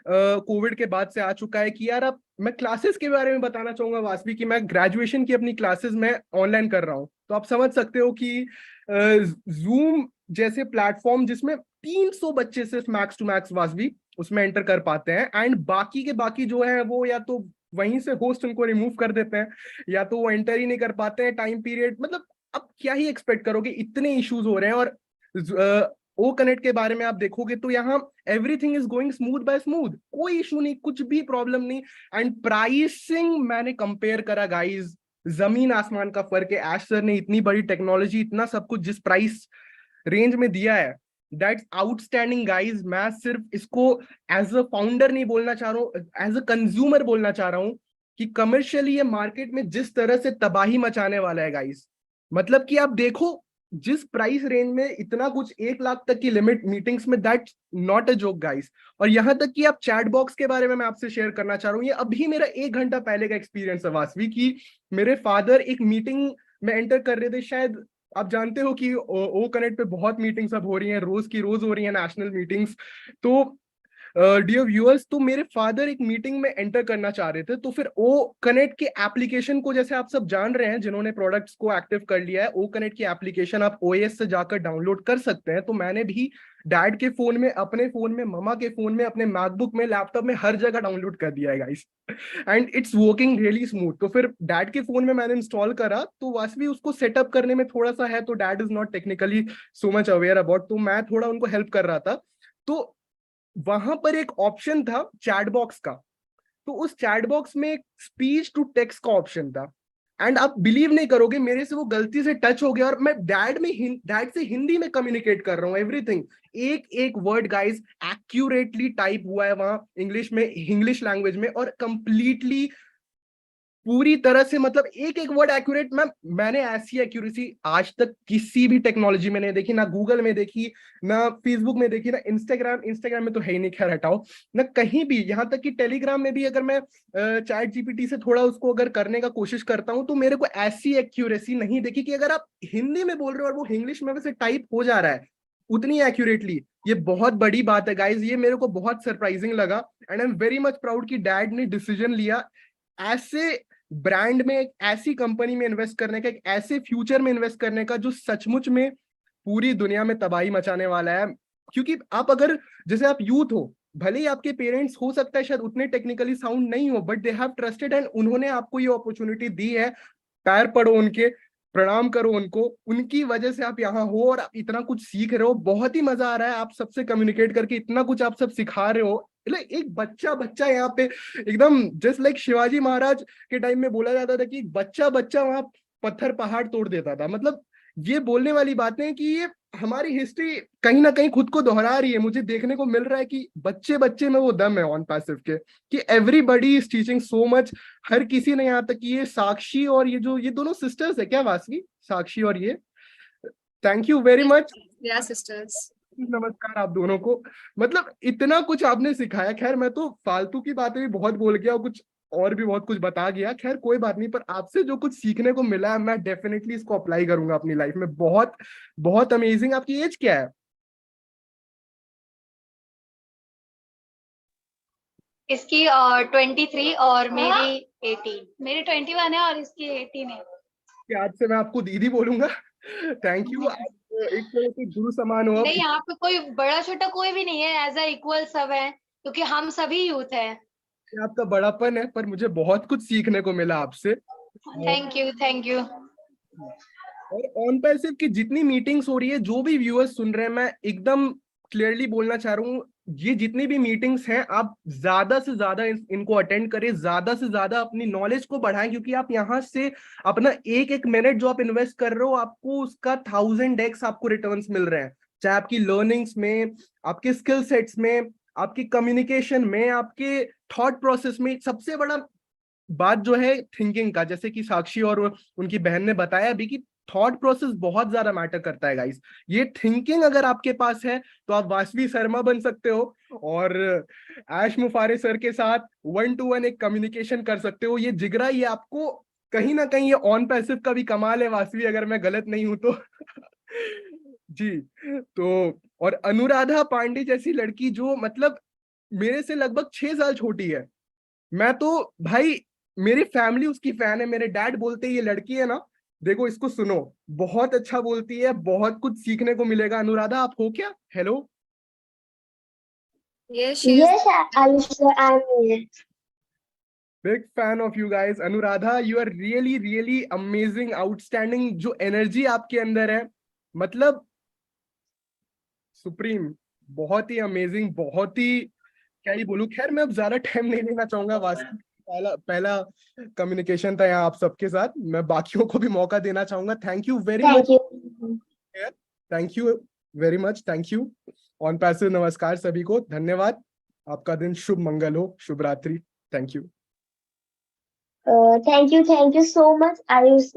कोविड के बाद से आ चुका है, कि यार अब मैं क्लासेस के बारे में बताना चाहूंगा वासवी, कि मैं ग्रेजुएशन की अपनी क्लासेस में ऑनलाइन कर रहा हूँ. तो आप समझ सकते हो कि जूम जैसे प्लेटफॉर्म जिसमें 300 बच्चे सिर्फ मैक्स टू मैक्स वासवी उसमें एंटर कर पाते हैं, एंड बाकी के बाकी जो है वो या तो वहीं से होस्ट उनको रिमूव कर देते हैं, या तो वो एंटर ही नहीं कर पाते हैं टाइम पीरियड. मतलब अब क्या ही एक्सपेक्ट करोगे, इतने इश्यूज हो रहे हैं. और O Connect के बारे में आप देखोगे तो यहाँ everything is going smooth bye smooth, कोई इशू नहीं, कुछ भी प्रॉब्लम नहीं. एंड प्राइसिंग मैंने कंपेयर करा गाइज, जमीन आसमान का फर्क है. ऐश सर ने इतनी बड़ी टेक्नोलॉजी, इतना सब कुछ जिस प्राइस रेंज में दिया है, दैट्स आउटस्टैंडिंग गाइज. मैं सिर्फ इसको एज अ फाउंडर नहीं बोलना चाह रहा हूँ, एज अ कंज्यूमर बोलना चाह रहा हूँ कि कमर्शियली ये मार्केट में जिस तरह से तबाही मचाने वाला है गाइज. मतलब कि आप देखो जिस प्राइस रेंज में इतना कुछ 1 लाख तक की लिमिट मीटिंग्स में, that's not a joke guys. और यहां तक कि आप चैट बॉक्स के बारे में मैं आपसे शेयर करना चाह रहा हूँ. ये अभी मेरा 1 घंटा पहले का एक्सपीरियंस है वासवी, कि मेरे फादर एक मीटिंग में एंटर कर रहे थे. शायद आप जानते हो कि O Connect पे बहुत मीटिंग्स अब हो रही हैं, रोज की रोज हो रही हैं नेशनल मीटिंग्स. तो डियर व्यूअर्स, तो मेरे फादर एक मीटिंग में एंटर करना चाह रहे थे. तो फिर O Connect के एप्लीकेशन को, जैसे आप सब जान रहे हैं जिन्होंने प्रोडक्ट्स को एक्टिव कर लिया है, O Connect की एप्लीकेशन आप OS से जाकर डाउनलोड कर सकते हैं. तो मैंने भी डैड के फोन में, अपने फोन में, ममा के फोन में, अपने मैकबुक में, लैपटॉप में, हर जगह डाउनलोड कर दिया है guys, and it's working really smooth. तो फिर डैड के फोन में मैंने इंस्टॉल करा, तो वासवी उसको सेटअप करने में थोड़ा सा है, तो dad is not technically so much aware about, तो मैं थोड़ा उनको हेल्प कर रहा था. तो वहां पर एक ऑप्शन था चैट बॉक्स का, तो उस चैट बॉक्स में एक स्पीच टू टेक्स्ट का ऑप्शन था. एंड आप बिलीव नहीं करोगे, मेरे से वो गलती से टच हो गया और मैं डैड से हिंदी में कम्युनिकेट कर रहा हूँ. एवरीथिंग, एक एक वर्ड गाइस एक्यूरेटली टाइप हुआ है वहां इंग्लिश में, इंग्लिश लैंग्वेज में, और कंप्लीटली पूरी तरह से, मतलब एक एक वर्ड एक्यूरेट. मैंने ऐसी एक्यूरेसी आज तक किसी भी टेक्नोलॉजी में नहीं देखी, ना गूगल में देखी, ना फेसबुक में देखी, ना इंस्टाग्राम में तो है ही नहीं, खैर हटाओ, ना कहीं भी. यहाँ तक कि टेलीग्राम में भी अगर मैं चैट जीपीटी से थोड़ा उसको अगर करने का कोशिश करता हूँ, तो मेरे को ऐसी एक्यूरेसी नहीं देखी कि अगर आप हिंदी में बोल रहे हो और वो इंग्लिश में वैसे टाइप हो जा रहा है उतनी एक्यूरेटली. ये बहुत बड़ी बात है गाइज, ये मेरे को बहुत सरप्राइजिंग लगा. And I am very much proud कि डैड ने डिसीजन लिया ऐसे ब्रांड में, एक ऐसी कंपनी में इन्वेस्ट करने का, एक ऐसे फ्यूचर में इन्वेस्ट करने का जो सचमुच में पूरी दुनिया में तबाही मचाने वाला है। क्योंकि आप अगर, जैसे आप यूथ हो, भले ही आपके पेरेंट्स हो सकता है शायद उतने टेक्निकली साउंड नहीं हो, but they have trusted and उन्होंने आपको ये अपॉर्चुनिटी दी है। पैर पड़ो उनके, प्रणाम करो उनको, उनकी वजह से आप यहाँ हो और आप इतना कुछ सीख रहे हो। बहुत ही मजा आ रहा है आप सबसे कम्युनिकेट करके, इतना कुछ आप सब सिखा रहे हो। एक बच्चा बच्चा यहाँ पे एकदम जस्ट लाइक शिवाजी महाराज के टाइम में बोला जाता था कि बच्चा बच्चा वहां पत्थर पहाड़ तोड़ देता था। मतलब ये बोलने वाली बातें हैं कि ये हमारी हिस्ट्री कहीं ना कहीं खुद को दोहरा रही है। मुझे देखने को मिल रहा है कि बच्चे बच्चे में वो दम है ऑन पैसिव के, कि everybody is teaching so much. हर किसी ने, यहाँ तक कि ये साक्षी और ये दोनों सिस्टर्स है क्या वासवी, साक्षी और ये, thank you very much. Yeah, sisters. नमस्कार आप दोनों को। मतलब इतना कुछ आपने सिखाया। खैर मैं तो फालतू की बातें भी बहुत बोल गया और कुछ और भी बहुत कुछ बता गया, खैर कोई बात नहीं। पर आपसे जो कुछ सीखने को मिला है मैं डेफिनेटली इसको अप्लाई करूंगा अपनी लाइफ में। बहुत बहुत अमेजिंग। आपकी एज क्या है? इसकी 23 और मेरी 18। मेरी 21 है और इसकी 18 है। आज से मैं आपको दीदी बोलूंगा। Thank you. आप एक तरह से गुरु समान हो। नहीं, यहाँ पे कोई बड़ा छोटा कोई भी नहीं है, एज अ इक्वल सब है, क्योंकि हम सभी यूथ हैं। आपका बड़ापन है, पर मुझे बहुत कुछ सीखने को मिला आपसे। Thank you, thank you. और ऑन पैसिव की जितनी मीटिंग्स हो रही है, जो भी व्यूअर्स सुन रहे हैं, मैं एकदम क्लियरली बोलना चाह रहा हूँ, ये जितनी भी मीटिंग्स हैं आप ज्यादा से ज्यादा इनको अटेंड करें, ज्यादा से ज्यादा अपनी नॉलेज को बढ़ाएं। क्योंकि आप यहाँ से अपना एक एक मिनट जो आप इन्वेस्ट कर रहे हो, आपको उसका 1000x आपको रिटर्न्स मिल रहे हैं। चाहे आपकी लर्निंग्स में, आपके स्किल सेट्स में, आपकी कम्युनिकेशन में, आपके थॉट प्रोसेस में। सबसे बड़ा बात जो है थिंकिंग का, जैसे कि साक्षी और उनकी बहन ने बताया अभी कि थॉट प्रोसेस बहुत ज्यादा मैटर करता है गाइस। ये थिंकिंग अगर आपके पास है तो आप वासवी शर्मा बन सकते हो और ऐश मुफारे सर के साथ 1-to-1 एक कम्युनिकेशन कर सकते हो। ये जिगरा, ये आपको कहीं ना कहीं, ये ऑन पैसिव का भी कमाल है वासवी, अगर मैं गलत नहीं हूं तो। जी। तो और अनुराधा पांडे जैसी लड़की जो मतलब मेरे से लगभग 6 साल छोटी है, मैं तो भाई, मेरी फैमिली उसकी फैन है। मेरे डैड बोलते हैं ये लड़की है ना, देखो इसको सुनो, बहुत अच्छा बोलती है, बहुत कुछ सीखने को मिलेगा। अनुराधा आप हो क्या? Hello. Yes, she is. Yes, Alisha, I'm here. Big fan of you guys. Anuradha, you are really really amazing, outstanding. जो एनर्जी आपके अंदर है, मतलब सुप्रीम, बहुत ही अमेजिंग, बहुत ही, क्या ही बोलूं। खैर मैं अब ज्यादा टाइम नहीं लेना चाहूंगा। वास्तव पहला पहला कम्युनिकेशन था यहाँ आप सबके साथ, मैं बाकियों को भी मौका देना चाहूंगा। Thank you very Thank much. you. Thank you very much. Thank you on passive. नमस्कार सभी को, धन्यवाद। आपका दिन शुभ मंगल हो, शुभ रात्रि। Thank you. Thank you so much, Ayush,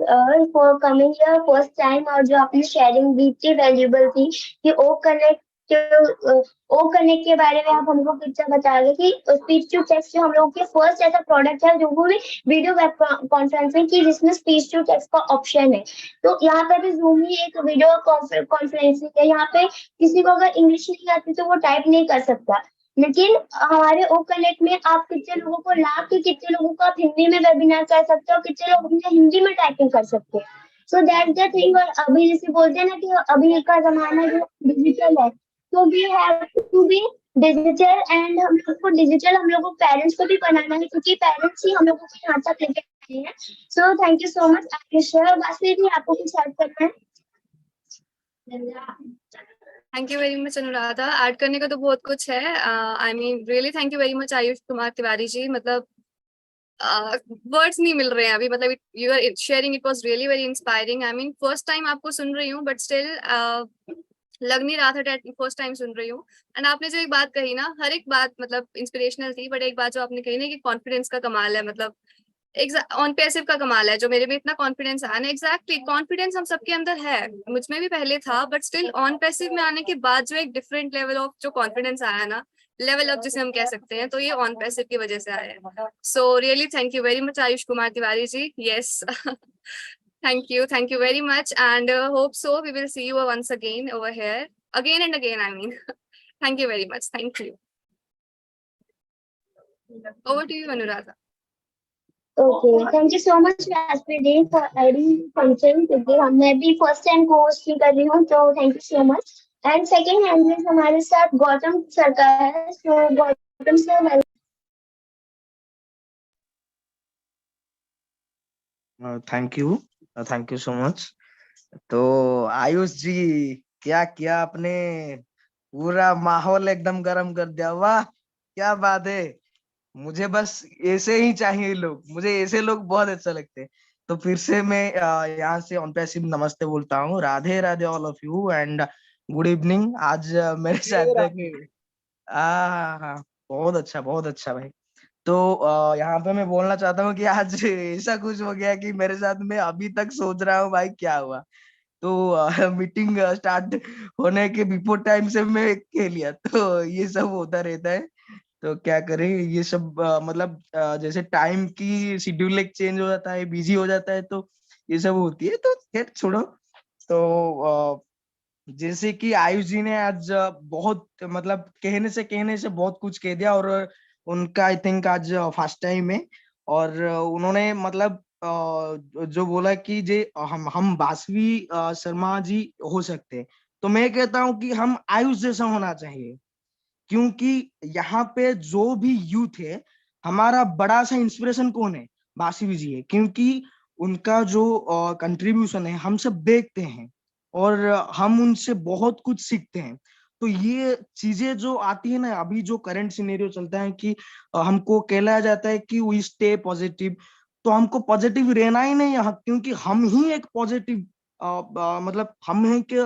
for coming here first time, और जो आपने शेयरिंग दी थी वैल्यूबल थी कि ओ कनेक्ट के बारे में आप हमको कितना बता रहे कि स्पीच टू टेक्स्ट जो हम लोग के फर्स्ट ऐसा प्रोडक्ट है जो भी वीडियो वेब कॉन्फ्रेंसिंग की जिसमें स्पीच टू टेक्स्ट का ऑप्शन है। तो यहाँ पे भी जूम ही एक वीडियो कॉन्फ्रेंसिंग है। यहाँ पे किसी को अगर इंग्लिश नहीं आती तो वो टाइप नहीं कर सकता, लेकिन हमारे ओ कनेक्ट में आप कितने लोगों को ला के कितने लोगों को आप हिंदी में वेबिनार कर सकते हो, कितने लोगों को हिंदी में टाइपिंग कर सकते हो। So that the thing. और अभी जैसे बोलते हैं ना कि अभी का जमाना जो डिजिटल है, तो we have to be digital, and हम लोग को डिजिटल, हम लोग को पेरेंट्स को भी बनाना है, क्योंकि पेरेंट्स ही हम लोगों को यहाँ तक लेके आए हैं। So thank you so much Ayush. Vasavi ji, आपको कुछ ऐड करना है? Thank you very much, Anuradha. Add करने का तो बहुत कुछ है। I mean, really thank you very much, Ayush Kumar Tiwari जी। मतलब वर्ड्स नहीं मिल रहे हैं अभी। मतलब you are sharing, it was really very inspiring. I mean, first time आपको सुन रही हूँ, but still लग नहीं रहा था फर्स्ट टाइम सुन रही हूँ। एंड आपने जो एक बात कही ना, हर एक बात मतलब इंस्पिरेशनल थी, बट एक बात जो आपने कही ना कि कॉन्फिडेंस का कमाल है, मतलब ऑन पैसिव का कमाल है, जो मेरे में इतना कॉन्फिडेंस आया ना। एग्जैक्टली, कॉन्फिडेंस हम सबके अंदर है, मुझ में भी पहले था, बट स्टिल ऑन पैसिव में आने के बाद जो एक डिफरेंट लेवल ऑफ जो कॉन्फिडेंस आया ना, लेवल अप जिसे हम कह सकते हैं, तो ये ऑन पैसिव की वजह से आया है। So really thank you very much Ayush Kumar Tiwari ji. Yes, thank you very much, and hope so we will see you once again over here, again and again, I mean. Thank you very much. Thank you. Over to you, Anuradha. Okay, thank you so much व्यासपीठ जी for adding function, क्योंकि मैं भी first time को host कर रही हूँ, तो thank you so much. And second hand हमारे साथ गौतम सर का है, so Gautam sir thank you so much. तो आयुष जी, क्या किया आपने, पूरा माहौल एकदम गर्म कर दिया, वाह क्या बात है। मुझे बस ऐसे ही चाहिए लोग, मुझे ऐसे लोग बहुत अच्छा लगते हैं। तो फिर से मैं यहाँ से ऑन पैसिव नमस्ते बोलता हूँ, Radhe Radhe all of you and good evening. आज मेरे साथ हाँ, बहुत अच्छा भाई। तो यहाँ पे मैं बोलना चाहता हूँ कि आज ऐसा कुछ हो गया कि मेरे साथ में अभी तक सोच रहा हूँ भाई क्या हुआ। तो मीटिंग स्टार्ट होने के बिफोर टाइम से मैं खेल लिया, तो ये सब होता रहता है। तो क्या करें, ये सब मतलब जैसे टाइम की शेड्यूल एक चेंज हो जाता है, बिजी हो जाता है, तो ये सब होती है। तो खैर छोड़ो। तो जैसे कि आयुष जी ने आज बहुत मतलब कहने से बहुत कुछ कह दिया, और उनका आई थिंक आज फर्स्ट टाइम है। और उन्होंने मतलब जो बोला कि जे हम बासवी शर्मा जी हो सकते हैं, तो मैं कहता हूँ कि हम आयुष जैसा होना चाहिए। क्योंकि यहाँ पे जो भी यूथ है, हमारा बड़ा सा इंस्पिरेशन कौन है, बासवी जी है। क्योंकि उनका जो कंट्रीब्यूशन है हम सब देखते हैं, और हम उनसे बहुत कुछ सीखते हैं। तो ये चीजें जो आती है ना, अभी जो करंट सिनेरियो चलता है कि हमको कहलाया जाता है कि वी स्टे पॉजिटिव, तो हमको पॉजिटिव रहना ही नहीं है, क्योंकि हम ही एक पॉजिटिव मतलब हम है कि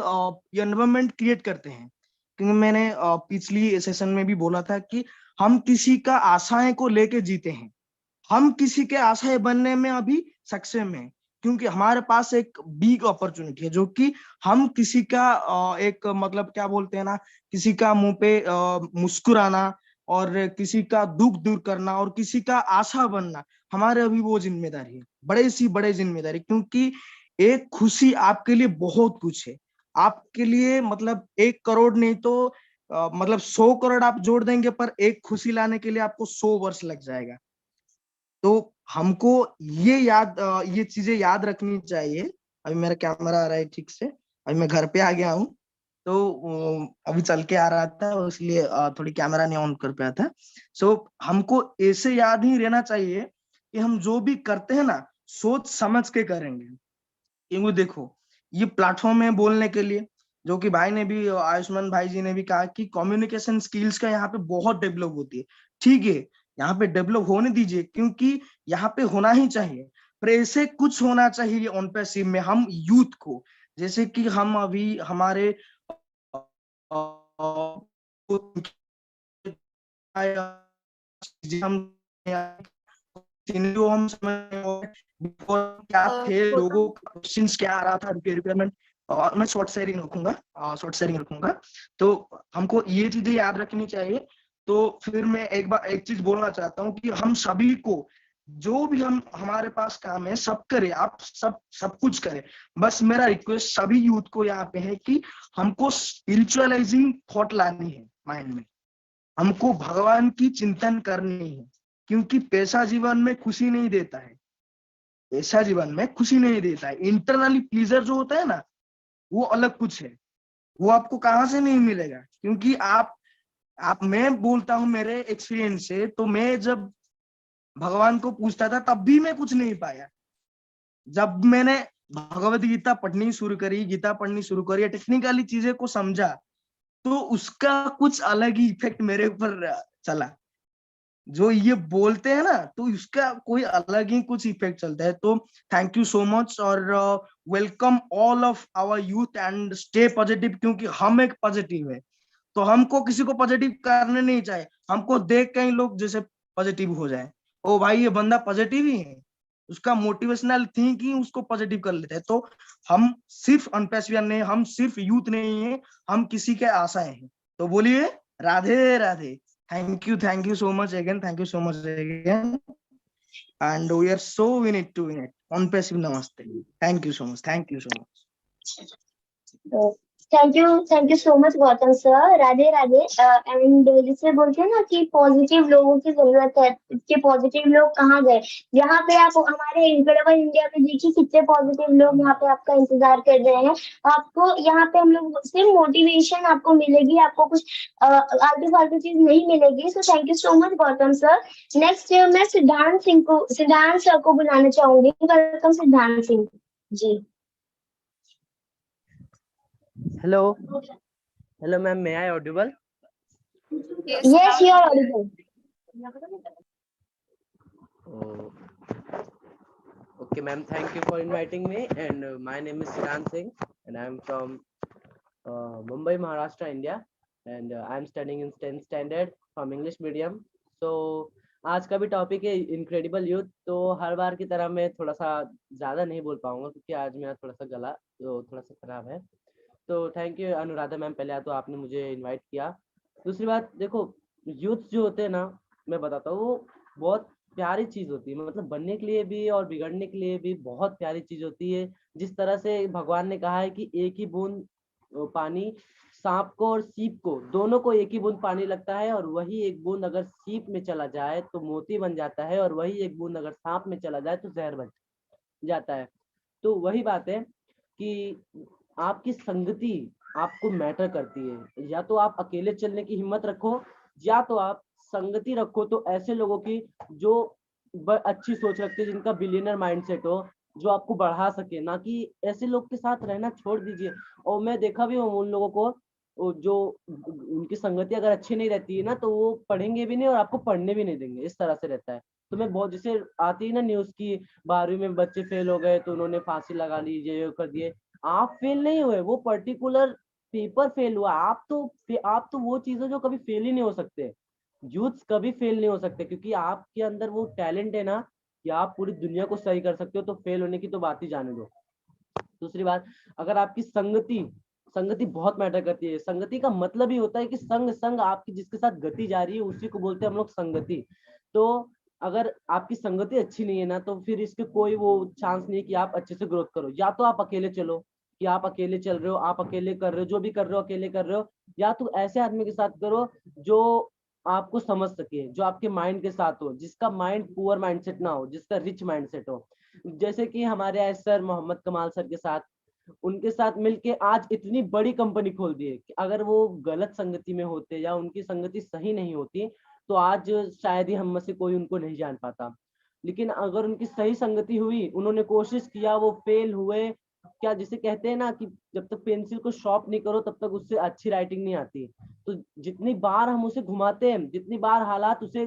एनवायरमेंट क्रिएट करते हैं। क्योंकि मैंने पिछली सेशन में भी बोला था कि हम किसी का आशाएं को लेके जीते हैं, हम किसी के आशाएं बनने में अभी सक्षम है। क्योंकि हमारे पास एक बिग अपॉर्चुनिटी है, जो कि हम किसी का एक मतलब क्या बोलते हैं ना, किसी का मुंह पे मुस्कुराना, और किसी का दुख दूर करना, और किसी का आशा बनना, हमारे अभी वो जिम्मेदारी है, बड़े जिम्मेदारी। क्योंकि एक खुशी आपके लिए बहुत कुछ है, आपके लिए मतलब 1 करोड़ नहीं तो मतलब 100 करोड़ आप जोड़ देंगे, पर एक खुशी लाने के लिए आपको 100 वर्ष लग जाएगा। तो हमको ये चीजें याद रखनी चाहिए। अभी मेरा कैमरा आ रहा है ठीक से, अभी मैं घर पे आ गया हूँ, तो अभी चल के आ रहा था, इसलिए थोड़ी कैमरा नहीं ऑन कर पाया था। सो हमको ऐसे याद ही रहना चाहिए कि हम जो भी करते हैं ना, सोच समझ के करेंगे। क्योंकि देखो, ये प्लेटफॉर्म है बोलने के लिए, जो कि भाई ने भी, आयुष्मान भाई जी ने भी कहा कि कम्युनिकेशन स्किल्स का यहाँ पे बहुत डेवलप होती है। ठीक है, यहाँ पे डेवलप होने दीजिए, क्योंकि यहाँ पे होना ही चाहिए। पर ऐसे कुछ होना चाहिए ऑन पैसिव में हम यूथ को, जैसे कि हम अभी हमारे हम सिनेरियो हम समझ बिफोर क्या थे, लोगों का क्वेश्चंस क्या आ रहा था, रिक्वायरमेंट। और मैं शॉर्ट शेयरिंग रखूंगा। तो हमको ये चीजें याद रखनी चाहिए। तो फिर मैं एक चीज बोलना चाहता हूँ कि हम सभी को जो भी हमारे पास काम है सब करें, आप सब कुछ करें। बस मेरा रिक्वेस्ट सभी यूथ को यहाँ पे है कि हमको स्पिरिचुअलाइजिंग थॉट लानी है माइंड में, हमको भगवान की चिंतन करनी है। क्योंकि पैसा जीवन में खुशी नहीं देता है, पैसा जीवन में खुशी नहीं देता है। इंटरनली प्लीजर जो होता है ना, वो अलग कुछ है, वो आपको कहाँ से नहीं मिलेगा। क्योंकि मैं बोलता हूँ मेरे एक्सपीरियंस से, तो मैं जब भगवान को पूछता था तब भी मैं कुछ नहीं पाया। जब मैंने भगवत गीता पढ़नी शुरू करी, या टेक्निकली चीजें को समझा, तो उसका कुछ अलग ही इफेक्ट मेरे ऊपर चला। जो ये बोलते हैं ना, तो इसका कोई अलग ही कुछ इफेक्ट चलता है। तो थैंक यू सो मच, और welcome all of our youth and stay positive. क्योंकि हम एक पॉजिटिव है, तो हमको किसी को पॉजिटिव करने नहीं चाहिए। हमको देख कई लोग जैसे पॉजिटिव हो जाए, ओ भाई ये बंदा पॉजिटिव ही है, उसका मोटिवेशनल थिंकिंग उसको पॉजिटिव कर लेते हैं। तो हम सिर्फ अनपैसिव नहीं, हम सिर्फ यूथ नहीं है, हम किसी के आशाएं हैं। तो बोलिए Radhe Radhe. Thank you so much again. Thank you so much again. And we are so in it. On passive namaste. Thank you so much. Thank you so much Gautam sir. Radhe Radhe. And जिससे बोलते हैं ना कि पॉजिटिव लोगों की जरूरत है, कि पॉजिटिव लोग कहाँ गए। यहाँ पे आप हमारे इनक्रेडिबल इंडिया में देखिए कितने पॉजिटिव लोग यहाँ पे आपका इंतजार कर रहे हैं। आपको यहाँ पे हम लोग सिर्फ मोटिवेशन आपको मिलेगी, आपको कुछ आलतू फालतू चीज नहीं मिलेगी। सो thank you so much Gautam sir. Next मैं सिद्धांत सर को बुलाना चाहूंगी। वेलकम सिद्धांत Singh ji. Hello, hello, ma'am. May I audible? Yes, Yes, you are audible. Oh, okay, ma'am. Thank you for inviting me. And my name is Siddhant Singh, and I'm from Mumbai, Maharashtra, India. And I'm studying in 10th standard from English medium. So आज का भी topic है incredible youth. तो हर बार की तरह मैं थोड़ा सा ज़्यादा नहीं बोल पाऊंगा क्योंकि आज मेरा थोड़ा सा गला थोड़ा सा खराब है। तो थैंक यू अनुराधा मैम, पहले तो आपने मुझे इनवाइट किया। दूसरी बात, देखो यूथ जो होते हैं ना, मैं बताता हूँ, वो बहुत प्यारी चीज होती है। मतलब बनने के लिए भी और बिगड़ने के लिए भी बहुत प्यारी चीज होती है। जिस तरह से भगवान ने कहा है कि एक ही बूंद पानी सांप को और सीप को, दोनों को एक ही बूंद पानी लगता है, और वही एक बूंद अगर सीप में चला जाए तो मोती बन जाता है, और वही एक बूंद अगर सांप में चला जाए तो जहर बन जाता है। तो वही बात है कि आपकी संगति आपको मैटर करती है। या तो आप अकेले चलने की हिम्मत रखो, या तो आप संगति रखो तो ऐसे लोगों की जो अच्छी सोच रखते हैं, जिनका बिलियनर माइंडसेट हो, जो आपको बढ़ा सके। ना कि ऐसे लोग के साथ रहना छोड़ दीजिए। और मैं देखा भी हूँ उन लोगों को जो उनकी संगति अगर अच्छी नहीं रहती है ना, तो वो पढ़ेंगे भी नहीं और आपको पढ़ने भी नहीं देंगे। इस तरह से रहता है। तो मैं बहुत, जैसे आती है ना न्यूज की 12वीं में बच्चे फेल हो गए तो उन्होंने फांसी लगा ली, ये कर दिए। आप फेल नहीं हुए, वो पर्टिकुलर पेपर फेल हुआ। आप तो वो चीज है जो कभी फेल ही नहीं हो सकते। यूथ कभी फेल नहीं हो सकते, क्योंकि आपके अंदर वो टैलेंट है ना कि आप पूरी दुनिया को सही कर सकते हो। तो फेल होने की तो बात ही जाने दो। दूसरी बात, अगर आपकी संगति बहुत मैटर करती है। संगति का मतलब ही होता है कि संग आपकी जिसके साथ गति जा रही है उसी को बोलते हैं हम लोग संगति। तो अगर आपकी संगति अच्छी नहीं है ना, तो फिर इसके कोई वो चांस नहीं है कि आप अच्छे से ग्रोथ करो। या तो आप अकेले चलो, कि आप अकेले चल रहे हो, आप अकेले कर रहे हो, जो भी कर रहे हो अकेले कर रहे हो, या तो ऐसे आदमी के साथ करो जो आपको समझ सके, जो आपके माइंड के साथ हो, जिसका माइंड पुअर माइंडसेट ना हो, जिसका रिच माइंडसेट हो। जैसे कि हमारे सर मोहम्मद कमाल सर के साथ, उनके साथ मिलके आज इतनी बड़ी कंपनी खोल दी है कि अगर वो गलत संगति में होते या उनकी संगति सही नहीं होती तो आज शायद ही हम में से कोई उनको नहीं जान पाता। लेकिन अगर उनकी सही संगति हुई, उन्होंने कोशिश किया, वो फेल हुए। क्या जिसे कहते हैं ना कि जब तक पेंसिल को शॉर्प नहीं करो तब तक उससे अच्छी राइटिंग नहीं आती। तो जितनी बार हम उसे घुमाते हैं, जितनी बार हालात उसे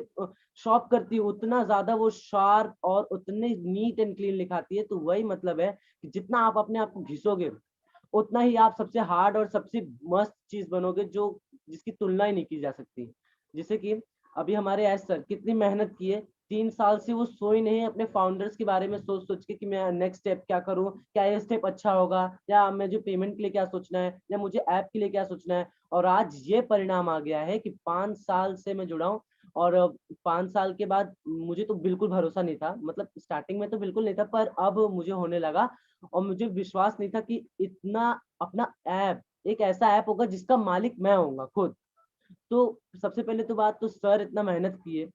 शॉर्प करती है, उतना ज्यादा वो शार्प और उतने नीट एंड क्लीन लिखाती है। तो वही मतलब है कि जितना आप अपने आप को घिसोगे, उतना ही आप सबसे हार्ड और सबसे मस्त चीज बनोगे, जो जिसकी तुलना ही नहीं की जा सकती। जैसे कि अभी हमारे एस सर कितनी मेहनत की है, 3 साल से वो सोई नहीं अपने फाउंडर्स के बारे में सोच सोच के कि मैं नेक्स्ट स्टेप क्या करूं, क्या ये स्टेप अच्छा होगा, या मैं जो पेमेंट के लिए क्या सोचना है, या मुझे ऐप के लिए क्या सोचना है। और आज ये परिणाम आ गया है कि 5 साल से मैं जुड़ा हूँ, और 5 साल के बाद मुझे तो बिल्कुल भरोसा नहीं था। मतलब स्टार्टिंग में तो बिल्कुल नहीं था, पर अब मुझे होने लगा। और मुझे विश्वास नहीं था कि इतना अपना ऐप, एक ऐसा ऐप होगा जिसका मालिक मैं होऊंगा खुद। तो सबसे पहले तो बात तो सर इतना मेहनत किए,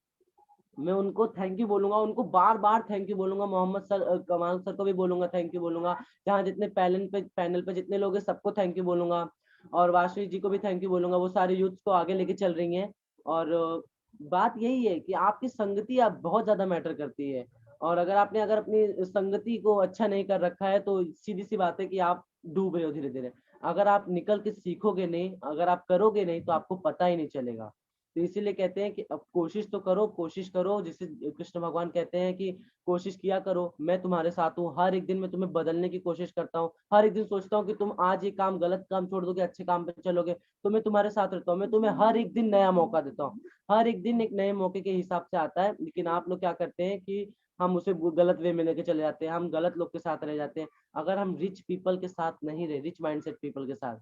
मैं उनको थैंक यू बोलूंगा, उनको बार बार थैंक यू बोलूंगा। मोहम्मद सर कमाल सर को भी बोलूंगा, थैंक यू बोलूंगा। जहाँ जितने पैनल पे जितने लोग हैं सबको थैंक यू बोलूंगा। और वाशी जी को भी थैंक यू बोलूंगा, वो सारे यूथ को आगे लेके चल रही हैं। और बात यही है कि आपकी संगति आप बहुत ज्यादा मैटर करती है। और अगर अपनी संगति को अच्छा नहीं कर रखा है तो सीधी सी बात है कि आप डूब रहे हो धीरे धीरे। अगर आप निकल के सीखोगे नहीं, अगर आप करोगे नहीं, तो आपको पता ही नहीं चलेगा। तो इसीलिए कहते हैं कि अब कोशिश तो करो, कोशिश करो। जिसे कृष्ण भगवान कहते हैं कि कोशिश किया करो, मैं तुम्हारे साथ हूँ। हर एक दिन मैं तुम्हें बदलने की कोशिश करता हूँ। हर एक दिन सोचता हूँ कि तुम आज ये काम, गलत काम छोड़ दोगे, अच्छे काम पे चलोगे, तो मैं तुम्हारे साथ रहता हूँ। मैं तुम्हें हर एक दिन नया मौका देता हूँ। हर एक दिन एक नए मौके के हिसाब से आता है। लेकिन आप लोग क्या करते हैं कि हम उसे गलत वे में लेके चले जाते हैं, हम गलत लोग के साथ रह जाते हैं। अगर हम रिच पीपल के साथ नहीं रहे, रिच माइंडसेट पीपल के साथ,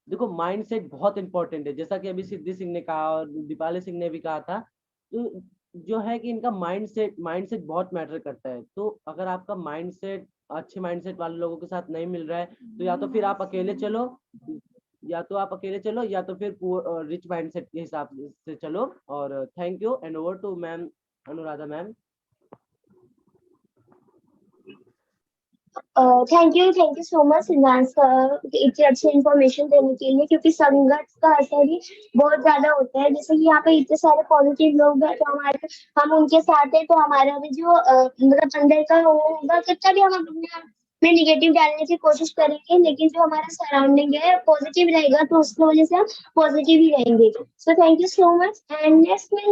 देखो माइंडसेट बहुत इंपॉर्टेंट है। जैसा कि अभी सिद्धि सिंह ने कहा और दीपाली सिंह ने भी कहा था, तो जो है कि इनका माइंडसेट बहुत मैटर करता है। तो अगर आपका माइंडसेट अच्छे माइंडसेट वाले लोगों के साथ नहीं मिल रहा है, तो या तो फिर आप अकेले चलो, या तो आप अकेले चलो या तो फिर रिच माइंडसेट के हिसाब से चलो। और thank you and over to ma'am Anuradha ma'am. Thank you so much Siddhant sir इतनी अच्छी इन्फॉर्मेशन देने के लिए, क्योंकि संगत का असर ही बहुत ज्यादा होता है। जैसे कि यहाँ पे इतने सारे पॉजिटिव लोग हैं, तो हमारे हम उनके साथ हैं, तो हमारा भी जो मतलब अंदर का वो होगा, कितना भी हम अपने में निगेटिव डालने की कोशिश करेंगे, लेकिन जो हमारा सराउंडिंग है पॉजिटिव रहेगा, तो उसकी वजह से हम पॉजिटिव ही रहेंगे। सो thank you so much. And next मैं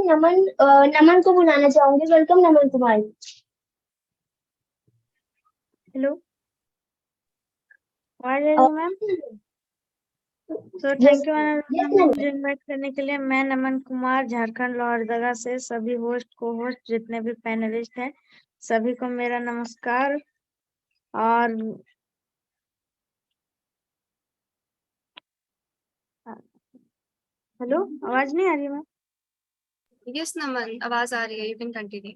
नमन को बुलाना चाहूंगी। वेलकम नमन कुमार। हेलो, आवाज आ रही है मैम? तो थैंक यू मैम मुझे इनवाइट करने के लिए। मैं नमन कुमार झारखंड लोहरदगा से। सभी होस्ट को होस्ट जितने भी पैनलिस्ट हैं सभी को मेरा नमस्कार। और हेलो, आवाज नहीं आ रही मैम? यस नमन, आवाज आ रही है, यू कैन कंटिन्यू।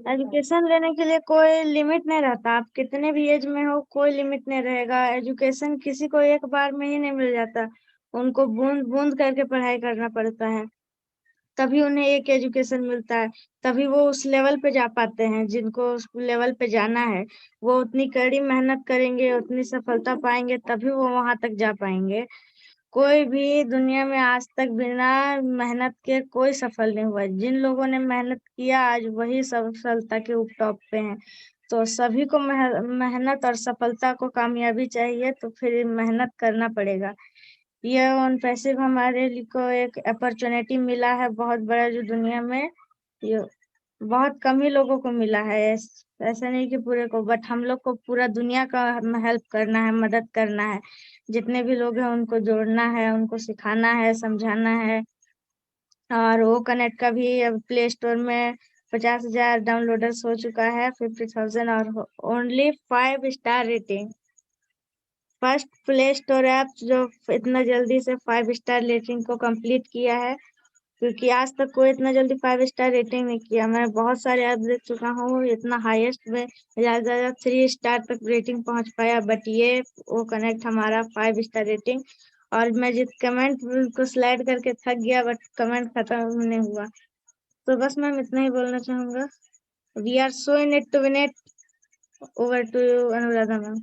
एजुकेशन लेने के लिए कोई लिमिट नहीं रहता। आप कितने भी एज में हो कोई लिमिट नहीं रहेगा। एजुकेशन किसी को एक बार में ही नहीं मिल जाता, उनको बूंद बूंद करके पढ़ाई करना पड़ता है, तभी उन्हें एक एजुकेशन मिलता है, तभी वो उस लेवल पे जा पाते हैं। जिनको उस लेवल पे जाना है वो उतनी कड़ी मेहनत करेंगे, उतनी सफलता पाएंगे, तभी वो वहां तक जा पाएंगे। कोई भी दुनिया में आज तक बिना मेहनत के कोई सफल नहीं हुआ। जिन लोगों ने मेहनत किया आज वही सफलता के टॉप पे हैं। तो सभी को मेहनत और सफलता को कामयाबी चाहिए, तो फिर मेहनत करना पड़ेगा। ये ऑन पैसिव हमारे लिए को एक अपॉर्चुनिटी मिला है बहुत बड़ा, जो दुनिया में ये बहुत कम ही लोगों को मिला है। ऐसा नहीं कि पूरे को, बट हम लोग को पूरा दुनिया का हेल्प करना है, मदद करना है। जितने भी लोग हैं उनको जोड़ना है, उनको सिखाना है, समझाना है। और वो कनेक्ट का भी अब प्ले स्टोर में 50,000 डाउनलोडर्स हो चुका है, 50,000 और only 5 star rating. First play store app जो इतना जल्दी से 5 स्टार रेटिंग को कंप्लीट किया है, क्योंकि आज तक कोई इतना जल्दी 5 स्टार रेटिंग नहीं किया। मैं बहुत सारे ऐप देख चुका हूँ, इतना हाईएस्ट में ज्यादा 3 स्टार तक रेटिंग पहुंच पाया, बट ये वो कनेक्ट हमारा 5 स्टार रेटिंग। और मैं जिस कमेंट को स्लाइड करके थक गया, बट कमेंट खत्म नहीं हुआ। तो बस मैं इतना ही बोलना चाहूंगा। We are so in it to win it. Over to you Anuradha ma'am.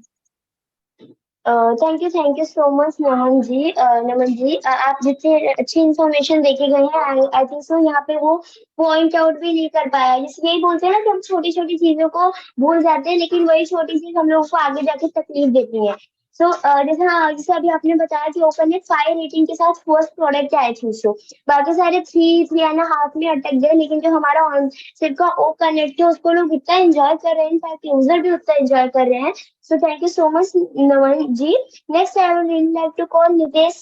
Thank you so much Naman ji. आप जितनी अच्छी इन्फॉर्मेशन देके गए हैं, आई थिंक सो यहाँ पे वो पॉइंट आउट भी नहीं कर पाया। जिसमें यही बोलते हैं ना कि हम छोटी छोटी चीजों को भूल जाते हैं, लेकिन वही छोटी चीज हम लोगों को आगे जाके तकलीफ देती है। सो जैसे अभी आपने बताया कि ओपन 5 रेटिंग के साथ फर्स्ट प्रोडक्ट आए थे, सो बाकी सारे 3.5 में अटक गए, लेकिन जो हमारा सिर्फ का ओ कनेक्ट है उसको लोग इतना एंजॉय कर रहे हैं, इनफैक्ट यूजर भी उतना एंजॉय कर रहे हैं। So thank you so much, Naman ji. Next, I would really like to call Nitesh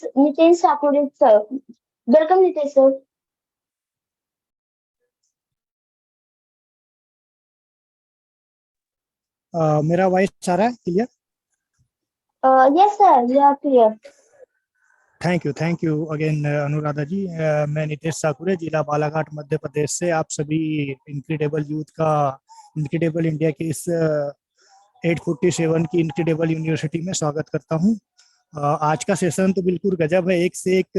Sakure sir. Welcome, Nitesh sir. मेरा वॉइस आ रहा है clear? Yes sir, you are clear. Thank you again Anuradha ji. मैं नितेश साकुरे, जिला बालाघाट, मध्य प्रदेश से आप सभी इनक्रेडिबल यूथ का इनक्रेडिबल इंडिया के इस 847 की इनक्रेडिबल यूनिवर्सिटी में स्वागत करता हूं। आज का सेशन तो बिल्कुल गजब है, एक से एक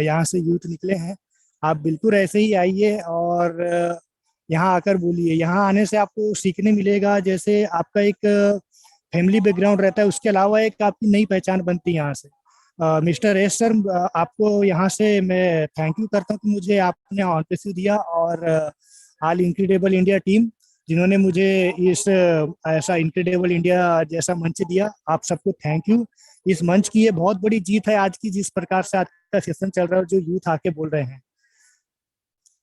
यहाँ से यूथ निकले हैं। आप बिल्कुल ऐसे ही आइए और यहाँ आकर बोलिए। यहाँ आने से आपको सीखने मिलेगा, जैसे आपका एक फैमिली बैकग्राउंड रहता है, उसके अलावा एक आपकी नई पहचान बनती है यहाँ से। मिस्टर एस सर, आपको यहाँ से मैं थैंक यू करता हूँ कि मुझे आपने ऑनपेसी दिया, और ऑल इनक्रेडिबल इंडिया टीम जिन्होंने मुझे इस ऐसा इनक्रेडिबल इंडिया जैसा मंच दिया, आप सबको थैंक यू। इस मंच की ये बहुत बड़ी जीत है आज की, जिस प्रकार से आज का सेशन चल रहा है, जो यूथ आके बोल रहे हैं।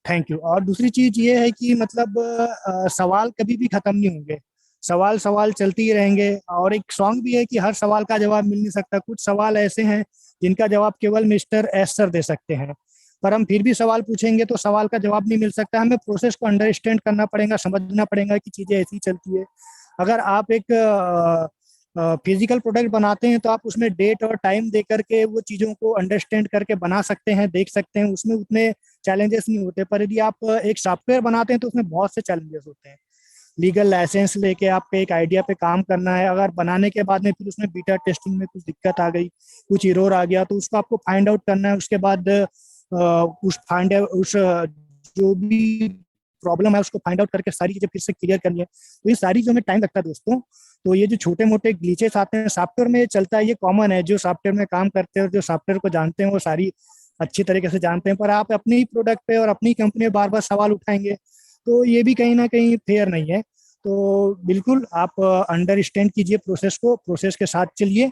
Thank you. और दूसरी चीज ये है कि मतलब सवाल कभी भी खत्म नहीं होंगे, सवाल चलते ही रहेंगे। और एक सॉन्ग भी है कि हर सवाल का जवाब मिल नहीं सकता, कुछ सवाल ऐसे हैं जिनका जवाब केवल मिस्टर एस सर दे सकते हैं, पर हम फिर भी सवाल पूछेंगे तो सवाल का जवाब नहीं मिल सकता। हमें प्रोसेस को अंडरस्टैंड करना पड़ेगा, समझना पड़ेगा कि चीजें ऐसी चलती है। अगर आप एक फिजिकल प्रोडक्ट बनाते हैं तो आप उसमें डेट और टाइम दे करके वो चीज़ों को अंडरस्टैंड करके बना सकते हैं, देख सकते हैं, उसमें उतने चैलेंजेस नहीं होते। पर यदि आप एक सॉफ्टवेयर बनाते हैं तो उसमें बहुत से चैलेंजेस होते हैं। लीगल लाइसेंस लेके आपको एक आइडिया पे काम करना है। अगर बनाने के बाद में फिर उसमें बीटा टेस्टिंग में कुछ दिक्कत आ गई, कुछ एरर आ गया, तो उसको आपको फाइंड आउट करना है। उसके बाद उस जो भी प्रॉब्लम है उसको फाइंड आउट करके सारी चीजें फिर से क्लियर करनी है। तो ये सारी चीजों में टाइम लगता है दोस्तों। तो ये जो छोटे मोटे ग्लिचेस आते हैं सॉफ्टवेयर में, ये चलता है, ये कॉमन है। जो सॉफ्टवेयर में काम करते हैं और जो सॉफ्टवेयर को जानते हैं वो सारी अच्छी तरीके से जानते हैं। पर आप अपने ही प्रोडक्ट पे और अपनी कंपनी में बार बार सवाल उठाएंगे तो ये भी कहीं ना कहीं फेयर नहीं है। तो बिल्कुल आप अंडरस्टैंड कीजिए प्रोसेस को, प्रोसेस के साथ चलिए।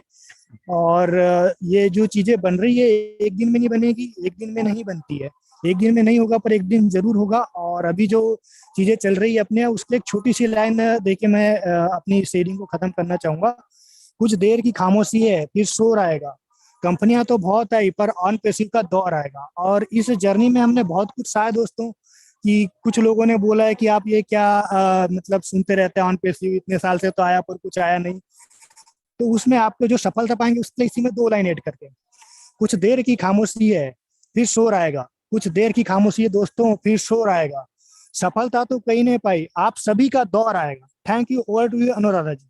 और ये जो चीजें बन रही है एक दिन में नहीं बनेगी, एक दिन में नहीं बनती है, एक दिन में नहीं होगा पर एक दिन जरूर होगा। और अभी जो चीजें चल रही है अपने, उसके एक छोटी सी लाइन देके मैं अपनी शेयरिंग को खत्म करना चाहूंगा। कुछ देर की खामोशी है फिर शोर आएगा, कंपनियां तो बहुत आई पर ऑन पेसिव का दौर आएगा। और इस जर्नी में हमने बहुत कुछ साया दोस्तों, कि कुछ लोगों ने बोला है कि आप ये क्या मतलब सुनते रहते हैं ऑन पेसिव, इतने साल से तो आया पर कुछ आया नहीं। तो उसमें आपको जो सफलता पाएंगे उसके लिए इसी में 2 लाइन ऐड करते हैं। कुछ देर की खामोशी है फिर शोर आएगा, कुछ देर की खामोशी है दोस्तों फिर शोर आएगा। सफलता तो कहीं नहीं पाई, आप सभी का दौर आएगा। Thank you. Over to you Anuradha ji.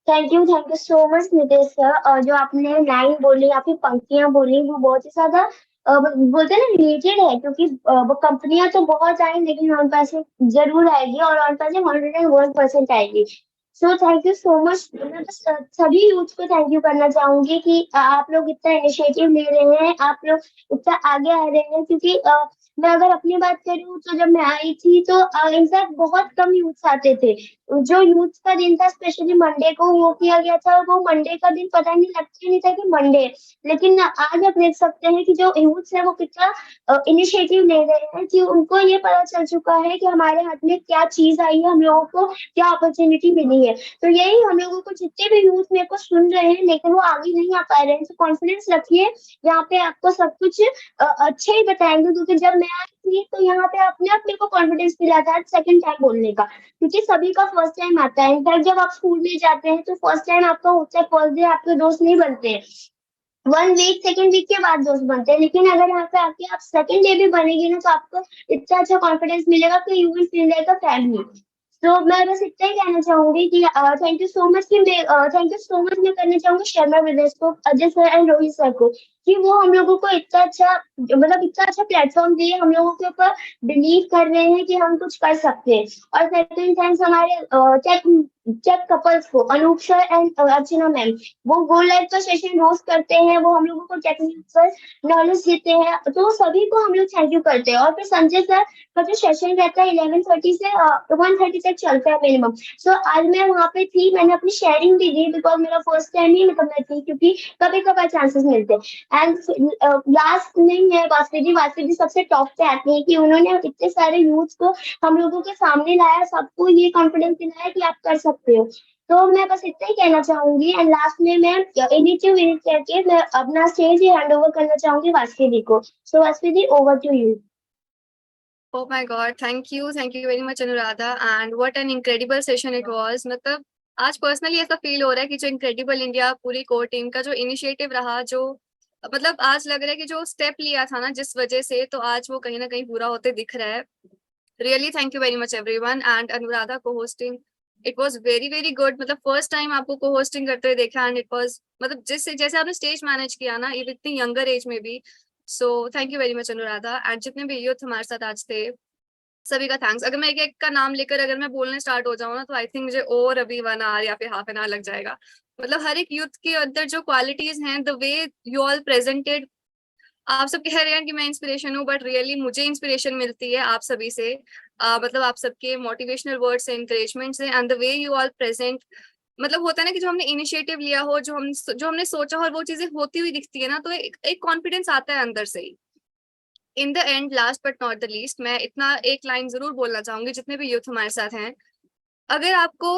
Thank you so much Nitesh sir. और जो आपने लाइन बोली, आपकी पंक्तियां बोली, वो बहुत ही ज्यादा बोलते हैं ना रिलेटेड है, क्योंकि कंपनियां तो बहुत आई लेकिन ऑन पैसे जरूर आएगी और ऑन पैसे 101% आएगी। सो थैंक यू सो मच। मैं बस सभी यूथ को थैंक यू करना चाहूंगी कि आप लोग इतना इनिशिएटिव ले रहे हैं, आप लोग इतना आगे आ रहे हैं। क्योंकि मैं अगर अपनी बात करूँ तो जब मैं आई थी तो इनफैक्ट बहुत कम यूथ आते थे। जो यूथ का दिन था स्पेशली मंडे को वो किया गया था, वो मंडे का दिन पता नहीं लगता ही नहीं था कि मंडे। लेकिन आज आप देख सकते हैं कि जो यूथ है वो कितना इनिशिएटिव ले रहे हैं, कि उनको ये पता चल चुका है कि हमारे हाथ में क्या चीज आई है, हम लोगों को क्या अपॉर्चुनिटी मिली है। तो यही हम लोगों को, जितने भी यूथ मेरे को सुन रहे हैं लेकिन वो आगे नहीं आ पा रहे हैं, तो कॉन्फिडेंस रखिए। यहाँ पे आपको सब कुछ अच्छे ही बताएंगे। क्योंकि जब मैं आई थी तो यहाँ पे अपने आप मेरे को कॉन्फिडेंस मिला था सेकंड टाइम बोलने का, क्योंकि सभी का फर्स्ट टाइम आता है। इनफैक्ट जब आप स्कूल में जाते हैं तो फर्स्ट टाइम आपका होता है, फर्स्ट डे आपके दोस्त नहीं बनते हैं, 1 वीक सेकंड वीक के बाद दोस्त बनते हैं। लेकिन अगर यहाँ पे आके आप सेकंड डे भी बनेगी ना तो आपको इतना अच्छा कॉन्फिडेंस मिलेगा कि you will feel like a family. तो मैं बस इतना ही कहना चाहूंगी कि थैंक यू सो मच। कि थैंक यू सो मच मैं करना चाहूंगी शर्मा ब्रदर्स को, Ajay sir and Rohit sir को, कि वो हम लोगों को इतना अच्छा, मतलब इतना अच्छा प्लेटफॉर्म दिए, हम लोगों के ऊपर बिलीव कर रहे हैं कि हम कुछ कर सकते हैं। और सेकंड थैंक्स हमारे टेक कपल्स को, Anoop sir and Archana ma'am. वो गो लाइव का सेशन रोज करते हैं, वो हम लोगों को टेक्निकल नॉलेज देते हैं, तो सभी को हम लोग थैंक यू करते हैं। और फिर संजय सर का जो सेशन रहता है 11:30 से 1:30 तक चलता है मिनिमम। सो आज मैं वहाँ पे थी, मैंने अपनी शेयरिंग भी दी, बिकॉज मेरा फर्स्ट टाइम ही मतलब मैं थी, क्योंकि कभी कभार चांसेस मिलते हैं। एंड लास्ट नहीं है वास्वी जी सबसे टॉप पे आते हैं, कि उन्होंने इतने सारे यूथ को हम लोगों के सामने लाया, सबको ये कॉन्फिडेंस दिलाया कि आप कर सकते हो। तो मैं बस इतना ही कहना चाहूंगी। एंड लास्ट में मैं इनिशिएटिव करके मैं अपना स्टेज ही हैंड ओवर करना चाहूंगी वास्वी जी को। So Vasvi ji, over to you. Oh my God, thank you very much Anuradha, and what an incredible session it was। मतलब आज पर्सनली ऐसा फील हो रहा है कि जो इनक्रेडिबल इंडिया पूरी कोर टीम का जो इनिशिएटिव रहा, जो मतलब आज लग रहा है कि जो स्टेप लिया था ना जिस वजह से, तो आज वो कहीं ना कहीं पूरा होते दिख रहा है। Really thank you very much everyone. And Anuradha को hosting, it was very good. मतलब फर्स्ट टाइम आपको को होस्टिंग करते हुए देखा, एंड इट वाज मतलब जैसे आपने स्टेज मैनेज किया ना इतनी यंगर एज में भी। सो thank you very much Anuradha. And जितने भी यूथ हमारे साथ आज थे सभी का थैंक्स। अगर मैं एक एक का नाम लेकर अगर मैं बोलने स्टार्ट हो जाऊँ ना तो आई थिंक मुझे और अभी 1 आवर या फिर हाफ एन आवर लग जाएगा। मतलब हर एक यूथ के अंदर जो क्वालिटीज हैं, the way you all presented, आप सब कह रहे हैं कि मैं इंस्पिरेशन हूँ, बट रियली मुझे इंस्पिरेशन मिलती है आप सभी से। मतलब आप सबके मोटिवेशनल वर्ड्स से, एनकरेजमेंट से, and the way you all present. मतलब होता है ना कि जो हमने इनिशिएटिव लिया हो, जो हमने सोचा और वो चीजें होती हुई दिखती है ना, तो एक कॉन्फिडेंस आता है अंदर से ही। In the end, last but not the least, मैं इतना एक लाइन जरूर बोलना चाहूंगी जितने भी यूथ हमारे साथ हैं। अगर आपको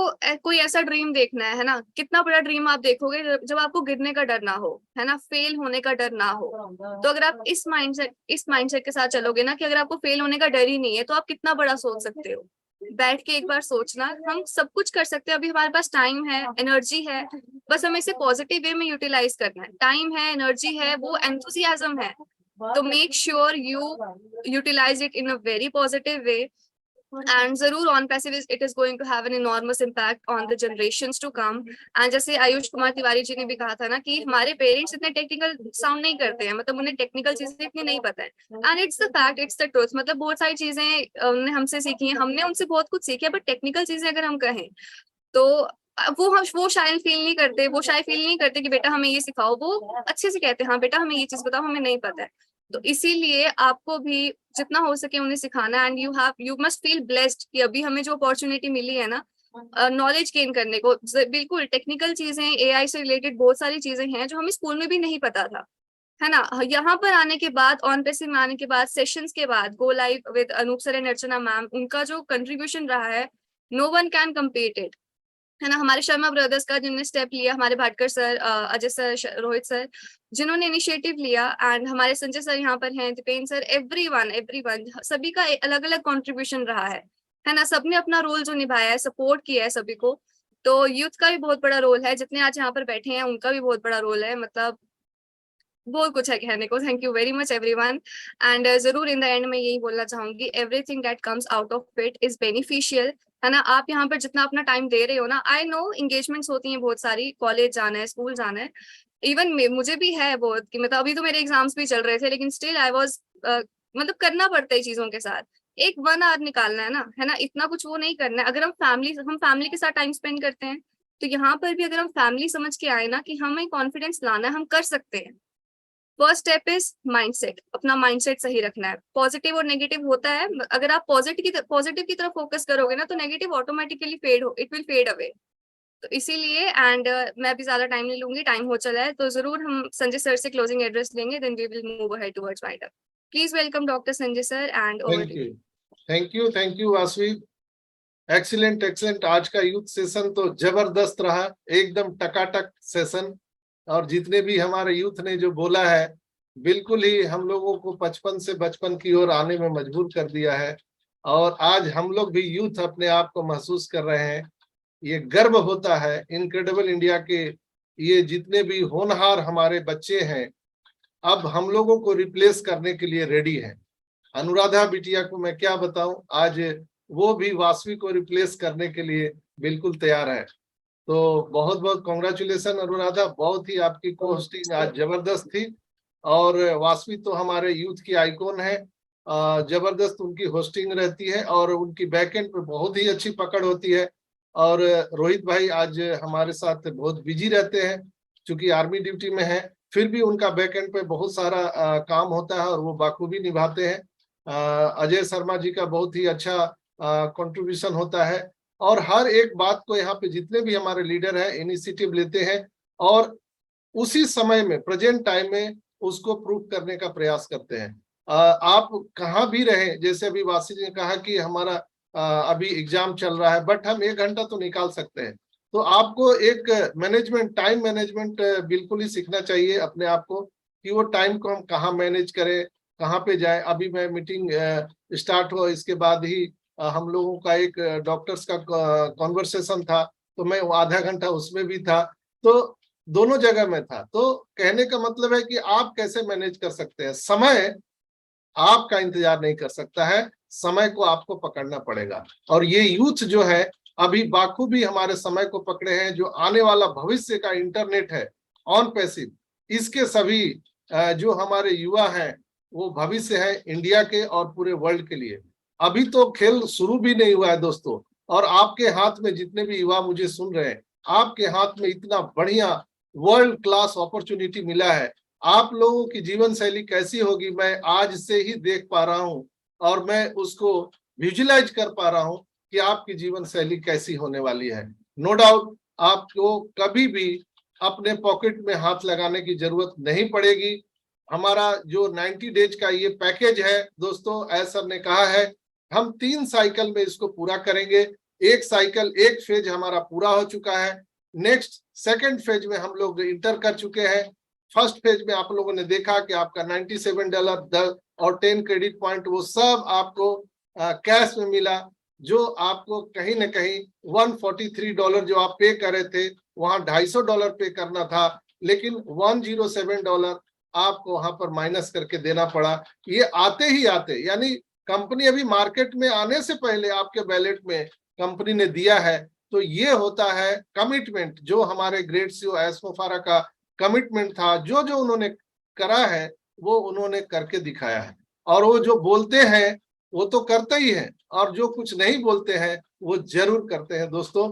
कोई ऐसा ड्रीम देखना है ना, कितना बड़ा ड्रीम आप देखोगे जब आपको गिरने का डर ना हो, है ना, फेल होने का डर ना हो। तो अगर आप इस माइंडसेट के साथ चलोगे ना कि अगर आपको फेल होने का डर ही नहीं है तो आप कितना बड़ा सोच सकते हो। बैठ के एक बार सोचना, हम सब कुछ कर सकते हैं। अभी हमारे पास टाइम है, एनर्जी है, बस हमें इसे पॉजिटिव वे में यूटिलाइज करना है। टाइम है, एनर्जी है, वो एंथुसियाज्म है, तो make sure you utilise it in a very positive way. and जरूर on passive it is going to have an enormous impact on the generations to come. and जैसे आयुष कुमार तिवारी जी ने भी कहा था ना कि हमारे पेरेंट्स इतने टेक्निकल साउंड नहीं करते हैं, मतलब उन्हें टेक्निकल चीजें इतनी नहीं पता है, and it's the fact, it's the truth. मतलब बहुत सारी चीजें उन्होंने हमसे सीखी हैं, हमने उनसे बहुत कुछ सीखा है, बट टेक्निकल चीजें अगर हम कहें तो वो शायद फील नहीं करते, वो शायद फील नहीं करते कि बेटा हमें ये सिखाओ, वो अच्छे से कहते हैं हाँ बेटा हमें ये चीज बताओ, हमें नहीं पता है। तो इसीलिए आपको भी जितना हो सके उन्हें सिखाना, and you must feel blessed कि अभी हमें जो अपॉर्चुनिटी मिली है ना नॉलेज गेन करने को। बिल्कुल टेक्निकल चीजें, एआई से रिलेटेड बहुत सारी चीजें हैं जो हमें स्कूल में भी नहीं पता था, है ना। यहाँ पर आने के बाद, ऑन पैसिव में आने के बाद, सेशंस के बाद, go live with Anoop sir and Archana ma'am, उनका जो कंट्रीब्यूशन रहा है no one can compete it, है ना। हमारे शर्मा ब्रदर्स का जिन्होंने स्टेप लिया, हमारे Bhatkar sir, Ajay sir, Rohit sir जिन्होंने इनिशिएटिव लिया, एंड हमारे संजय सर यहाँ पर हैं, दीपेन सर, एवरीवन सभी का अलग अलग कंट्रीब्यूशन रहा है ना। सबने अपना रोल जो निभाया है, सपोर्ट किया है सभी को। तो यूथ का भी बहुत बड़ा रोल है, जितने आज यहाँ पर बैठे हैं उनका भी बहुत बड़ा रोल है, मतलब बहुत कुछ है कहने को। Thank you very much everyone. And जरूर इन द एंड में यही बोलना चाहूंगी, everything that comes out of it is beneficial, है ना। आप यहाँ पर जितना अपना टाइम दे रहे हो ना, आई नो एंगेजमेंट्स होती हैं बहुत सारी, कॉलेज जाना है, स्कूल जाना है, इवन मुझे भी है बहुत कि मतलब अभी तो मेरे एग्जाम्स भी चल रहे थे, लेकिन स्टिल आई वाज मतलब करना पड़ता है चीजों के साथ, एक 1 आवर निकालना है ना, इतना कुछ वो नहीं करना है। अगर हम फैमिली के साथ टाइम स्पेंड करते हैं, तो यहाँ पर भी अगर हम फैमिली समझ के आए ना कि हमें कॉन्फिडेंस लाना है, हम कर सकते हैं। फर्स्ट स्टेप इज माइंडसेट, अपना माइंडसेट सही रखना है। पॉजिटिव और नेगेटिव होता है, अगर आप पॉजिटिव की तरफ फोकस करोगे ना, तो negative automatically it will fade away. तो इसीलिए एंड मैं भी ज्यादा टाइम नहीं लूंगी, टाइम हो चला है, तो जरूर हम संजय सर से क्लोजिंग एड्रेस लेंगे, then we will move ahead towards wind up. Please welcome doctor Sanjay sir and over to you. Thank you Vasavi. Excellent. आज का यूथ सेशन तो जबरदस्त रहा, एकदम टकाटक सेशन, और जितने भी हमारे यूथ ने जो बोला है, बिल्कुल ही हम लोगों को बचपन की ओर आने में मजबूर कर दिया है। और आज हम लोग भी यूथ अपने आप को महसूस कर रहे हैं, ये गर्व होता है इनक्रेडिबल इंडिया के ये जितने भी होनहार हमारे बच्चे हैं, अब हम लोगों को रिप्लेस करने के लिए रेडी हैं। अनुराधा बिटिया को मैं क्या बताऊं, आज वो भी वासवी को रिप्लेस करने के लिए बिल्कुल तैयार है। तो बहुत बहुत कॉन्ग्रेचुलेशन अनुराधा, बहुत ही आपकी को होस्टिंग आज जबरदस्त थी। और वासवी तो हमारे यूथ की आइकॉन है, जबरदस्त उनकी होस्टिंग रहती है और उनकी बैकएंड पे बहुत ही अच्छी पकड़ होती है। और रोहित भाई आज हमारे साथ बहुत बिजी रहते हैं, क्योंकि आर्मी ड्यूटी में है, फिर भी उनका बैकएंड पे बहुत सारा काम होता है और वो बाखूबी निभाते हैं। अजय शर्मा जी का बहुत ही अच्छा कंट्रीब्यूशन होता है, और हर एक बात को यहाँ पे जितने भी हमारे लीडर हैं इनिशिएटिव लेते हैं और उसी समय में प्रेजेंट टाइम में उसको प्रूव करने का प्रयास करते हैं। आप कहाँ भी रहे, जैसे अभी वासी जी ने कहा कि हमारा अभी एग्जाम चल रहा है, बट हम 1 घंटा तो निकाल सकते हैं। तो आपको एक टाइम मैनेजमेंट बिल्कुल ही सीखना चाहिए अपने आप को, कि वो टाइम को हम कहाँ मैनेज करें, कहाँ पे जाए। अभी मैं मीटिंग स्टार्ट हुआ, इसके बाद ही हम लोगों का एक डॉक्टर्स का कॉन्वर्सेशन था, तो मैं आधा घंटा उसमें भी था, तो दोनों जगह में था। तो कहने का मतलब है कि आप कैसे मैनेज कर सकते हैं। समय आपका इंतजार नहीं कर सकता है, समय को आपको पकड़ना पड़ेगा। और ये यूथ जो है अभी बाखूबी हमारे समय को पकड़े हैं। जो आने वाला भविष्य का इंटरनेट है ऑन पैसिव, इसके सभी जो हमारे युवा हैं वो भविष्य है इंडिया के और पूरे वर्ल्ड के लिए। अभी तो खेल शुरू भी नहीं हुआ है दोस्तों, और आपके हाथ में जितने भी युवा मुझे सुन रहे हैं, आपके हाथ में इतना बढ़िया वर्ल्ड क्लास अपॉर्चुनिटी मिला है। आप लोगों की जीवन शैली कैसी होगी मैं आज से ही देख पा रहा हूं, और मैं उसको विजुलाइज कर पा रहा हूं कि आपकी जीवन शैली कैसी होने वाली है। नो डाउट आपको कभी भी अपने पॉकेट में हाथ लगाने की जरूरत नहीं पड़ेगी। हमारा जो 90 डेज का ये पैकेज है दोस्तों, एस सर ने कहा है, हम 3 साइकिल में इसको पूरा करेंगे। एक फेज हमारा पूरा हो चुका है, नेक्स्ट सेकंड फेज में हम लोग इंटर कर चुके हैं। फर्स्ट फेज में आप लोगों ने देखा कि आपका $97 और 10 क्रेडिट पॉइंट वो सब आपको कैश में मिला, जो आपको कहीं ना कहीं $143 जो आप पे कर रहे थे, वहां $250 पे करना था, लेकिन $107 आपको वहां पर माइनस करके देना पड़ा। ये आते ही आते, यानी कंपनी अभी मार्केट में आने से पहले आपके बैलेट में कंपनी ने दिया है, तो ये होता है कमिटमेंट, जो हमारे ग्रेट सीईओ एस्मोफारा का कमिटमेंट था, जो जो उन्होंने करा है वो उन्होंने करके दिखाया है। और वो जो बोलते हैं वो तो करते ही हैं, और जो कुछ नहीं बोलते हैं वो जरूर करते हैं। दोस्तों,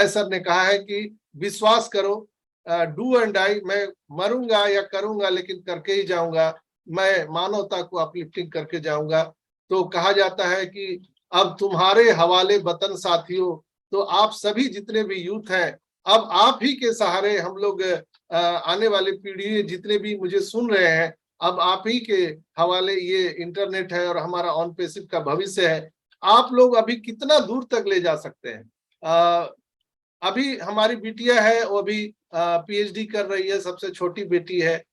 सर ने कहा है कि विश्वास करो, डू एंड डाई, मैं मरूंगा या करूंगा लेकिन करके ही जाऊंगा, मैं मानवता को अपलिफ्टिंग करके जाऊंगा। तो कहा जाता है कि अब तुम्हारे हवाले वतन साथियों, तो आप सभी जितने भी यूथ हैं, अब आप ही के सहारे हम लोग आने वाली पीढ़ी जितने भी मुझे सुन रहे हैं, अब आप ही के हवाले ये इंटरनेट है और हमारा ऑन पैसिव का भविष्य है। आप लोग अभी कितना दूर तक ले जा सकते हैं। अभी हमारी बिटिया है, वो अभी पीएचडी कर रही है, सबसे छोटी बेटी है,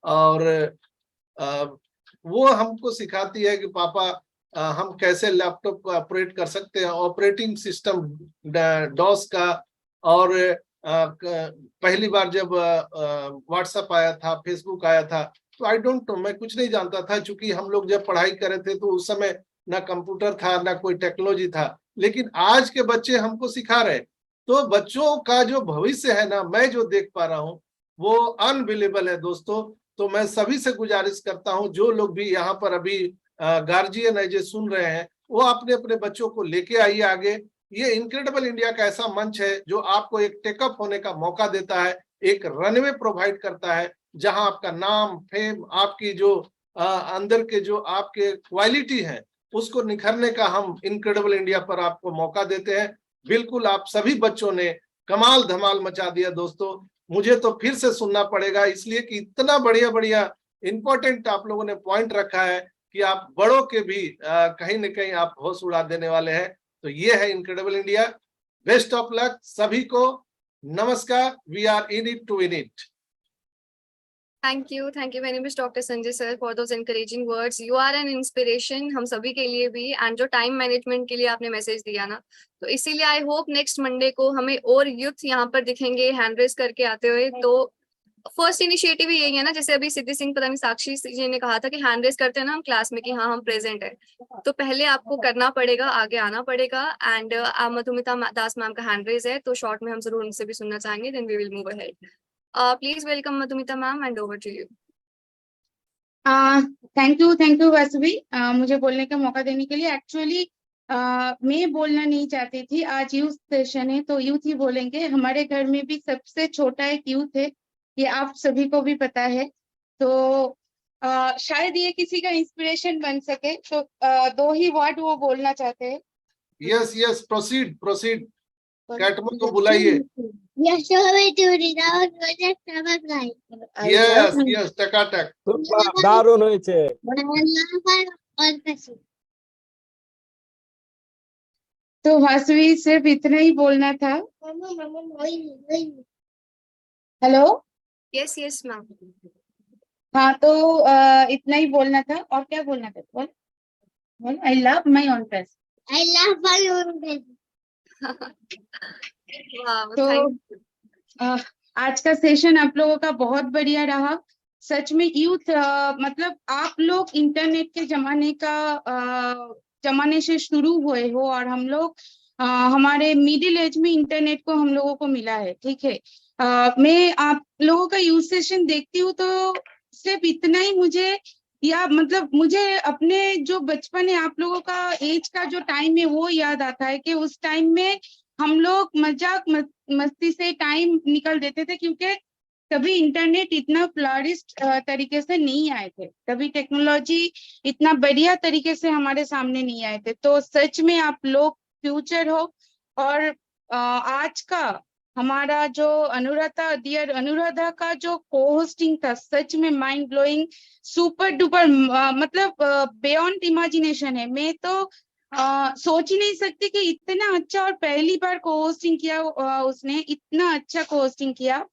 और वो हमको सिखाती है कि पापा हम कैसे लैपटॉप को ऑपरेट कर सकते हैं, ऑपरेटिंग सिस्टम डॉस का। और पहली बार जब व्हाट्सएप आया था, फेसबुक आया था, तो आई डोंट नो, मैं कुछ नहीं जानता था, क्योंकि हम लोग जब पढ़ाई कर रहे थे तो उस समय ना कंप्यूटर था ना कोई टेक्नोलॉजी था। लेकिन आज के बच्चे हमको सिखा रहे, तो बच्चों का जो भविष्य है ना, मैं जो देख पा रहा हूँ वो अनबिलीवेबल है दोस्तों। तो मैं सभी से गुजारिश करता हूँ, जो लोग भी यहाँ पर अभी गार्जियन है जो सुन रहे हैं, वो अपने अपने बच्चों को लेके आइए आगे। ये इनक्रेडिबल इंडिया का ऐसा मंच है जो आपको एक टेकअप होने का मौका देता है, एक रनवे प्रोवाइड करता है, जहां आपका नाम, फेम, आपकी जो अंदर के जो आपके क्वालिटी है उसको निखरने का हम इनक्रेडिबल इंडिया पर आपको मौका देते हैं। बिल्कुल आप सभी बच्चों ने कमाल धमाल मचा दिया दोस्तों। मुझे तो फिर से सुनना पड़ेगा, इसलिए कि इतना बढ़िया बढ़िया इंपॉर्टेंट आप लोगों ने पॉइंट रखा है कि आप बड़ों के भी कहीं न कहीं आप होश उड़ा देने वाले हैं। तो ये है incredible India. Best of luck सभी को। नमस्कार। We are in it to win it. Thank you very much, Dr. Sanjay sir, for those encouraging words. You are an inspiration हम सभी के लिए भी, and जो टाइम मैनेजमेंट के लिए आपने मैसेज दिया ना, तो इसीलिए आई होप नेक्स्ट मंडे को हमें और यूथ यहाँ पर दिखेंगे हैंड रेस करके आते हुए। तो फर्स्ट इनिशिएटिव ही यही है ना, जैसे अभी सिद्धि सिंह, पता नहीं साक्षी जी ने कहा था कि हैंड रेस करते हैं ना हम क्लास में कि हाँ हम प्रेजेंट है, तो पहले आपको करना पड़ेगा, आगे आना पड़ेगा। एंड मधुमिता दास मैम का हैंड रेस है, तो शॉर्ट में हम जरूर उनसे भी सुनना चाहेंगे, then we will move ahead. Please welcome Madhumita ma'am, and over to you. Thank you Vasvi, मुझे बोलने का मौका देने के लिए। एक्चुअली मैं बोलना नहीं चाहती थी, आज यूथ सेशन है तो यूथ ही बोलेंगे। हमारे घर में भी सबसे छोटा एक यूथ है, ये आप सभी को भी पता है, तो शायद ये किसी का इंस्पिरेशन बन सके। तो 2 ही वर्ड वो बोलना चाहते हैं। Yes, proceed. कैटमन को बुलाइए। यस, टकाटक। দারুণ হয়েছে। तो वासवी सिर्फ इतना ही बोलना था। Hello, yes ma'am. हाँ, तो इतना ही बोलना था। और क्या बोलना था? बोल I love my own press. तो आज का सेशन आप लोगों का बहुत बढ़िया रहा। सच में यूथ मतलब आप लोग इंटरनेट के जमाने से शुरू हुए हो, और हम लोग हमारे मिडिल एज में इंटरनेट को हम लोगों को मिला है। ठीक है, मैं आप लोगों का यूथ सेशन देखती हूँ तो सिर्फ इतना ही मुझे अपने जो बचपन है, आप लोगों का एज का जो टाइम है वो याद आता है कि उस टाइम में हम लोग मजाक मस्ती से टाइम निकल देते थे, क्योंकि तभी इंटरनेट इतना फ्लरिश्ड तरीके से नहीं आए थे, तभी टेक्नोलॉजी इतना बढ़िया तरीके से हमारे सामने नहीं आए थे। तो सच में आप लोग फ्यूचर हो। और आज का हमारा जो अनुराधा का जो को-होस्टिंग था, सच में माइंड ब्लोइंग, सुपर डुपर, मतलब बियॉन्ड इमेजिनेशन है। मैं तो सोच ही नहीं सकती कि इतना अच्छा, और पहली बार को-होस्टिंग किया उसने, इतना अच्छा को-होस्टिंग किया।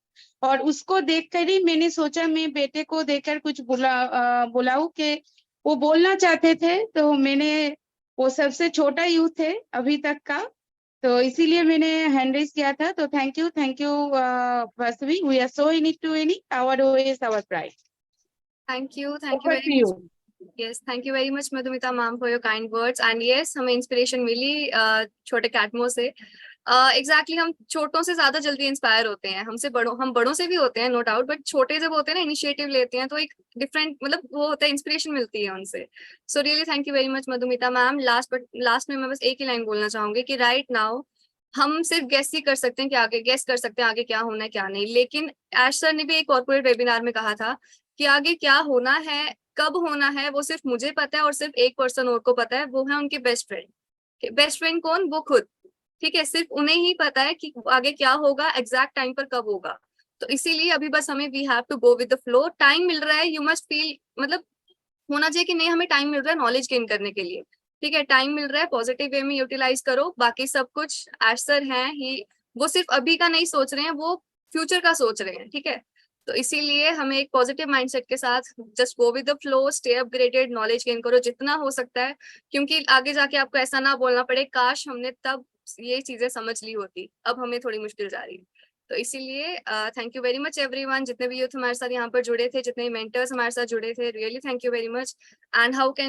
और उसको देखकर ही मैंने सोचा मैं बेटे को देखकर कुछ बुलाऊं कि वो बोलना चाहते थे, तो मैंने, वो सबसे छोटा यूथ है अभी तक का, तो इसीलिए मैंने हैंड रेज किया था। तो thank you Vasavi, we are so in it to win it, our way is our pride. Thank you very much. Yes, thank you very much Madhumita ma'am for your kind words and yes हमें inspiration मिली छोटे कैटमो से exactly हम छोटों से ज्यादा जल्दी inspire होते हैं हम बड़ों से भी होते हैं नो डाउट बट छोटे जब होते हैं ना इनिशिएटिव लेते हैं तो एक डिफरेंट मतलब वो होता है इंस्पिरेशन मिलती है उनसे सो really thank you very much Madhumita ma'am last में मैं बस एक ही लाइन बोलना चाहूंगी कि राइट नाउ हम सिर्फ गेस ही कर सकते हैं कि आगे गेस कर सकते हैं आगे क्या होना है क्या नहीं लेकिन ऐश सर ने भी एक कॉर्पोरेट वेबिनार में कहा था कि आगे क्या होना है कब होना है वो सिर्फ मुझे पता है और सिर्फ एक पर्सन और को पता है वो है उनके बेस्ट फ्रेंड कौन वो खुद ठीक है सिर्फ उन्हें ही पता है कि आगे क्या होगा एग्जैक्ट टाइम पर कब होगा तो इसीलिए अभी बस हमें we have to go with the flow time मिल रहा है यू मस्ट फील मतलब होना चाहिए कि नहीं हमें टाइम मिल रहा है नॉलेज गेन करने के लिए ठीक है टाइम मिल रहा है पॉजिटिव वे में यूटिलाइज करो बाकी सब कुछ एश सर हैं ही वो सिर्फ अभी का नहीं सोच रहे हैं वो फ्यूचर का सोच रहे हैं ठीक है तो इसीलिए हमें एक पॉजिटिव माइंडसेट के साथ just go with the flow stay upgraded knowledge gain करो जितना हो सकता है क्योंकि आगे जाके आपको ऐसा ना बोलना पड़े काश हमने तब ये चीजें समझ ली होती अब हमें थोड़ी मुश्किल जा रही है तो इसीलिए thank you very much everyone जितने भी यूथ हमारे साथ यहाँ पर जुड़े थे जितने मेंटर्स हमारे साथ जुड़े थे really thank you very much and how can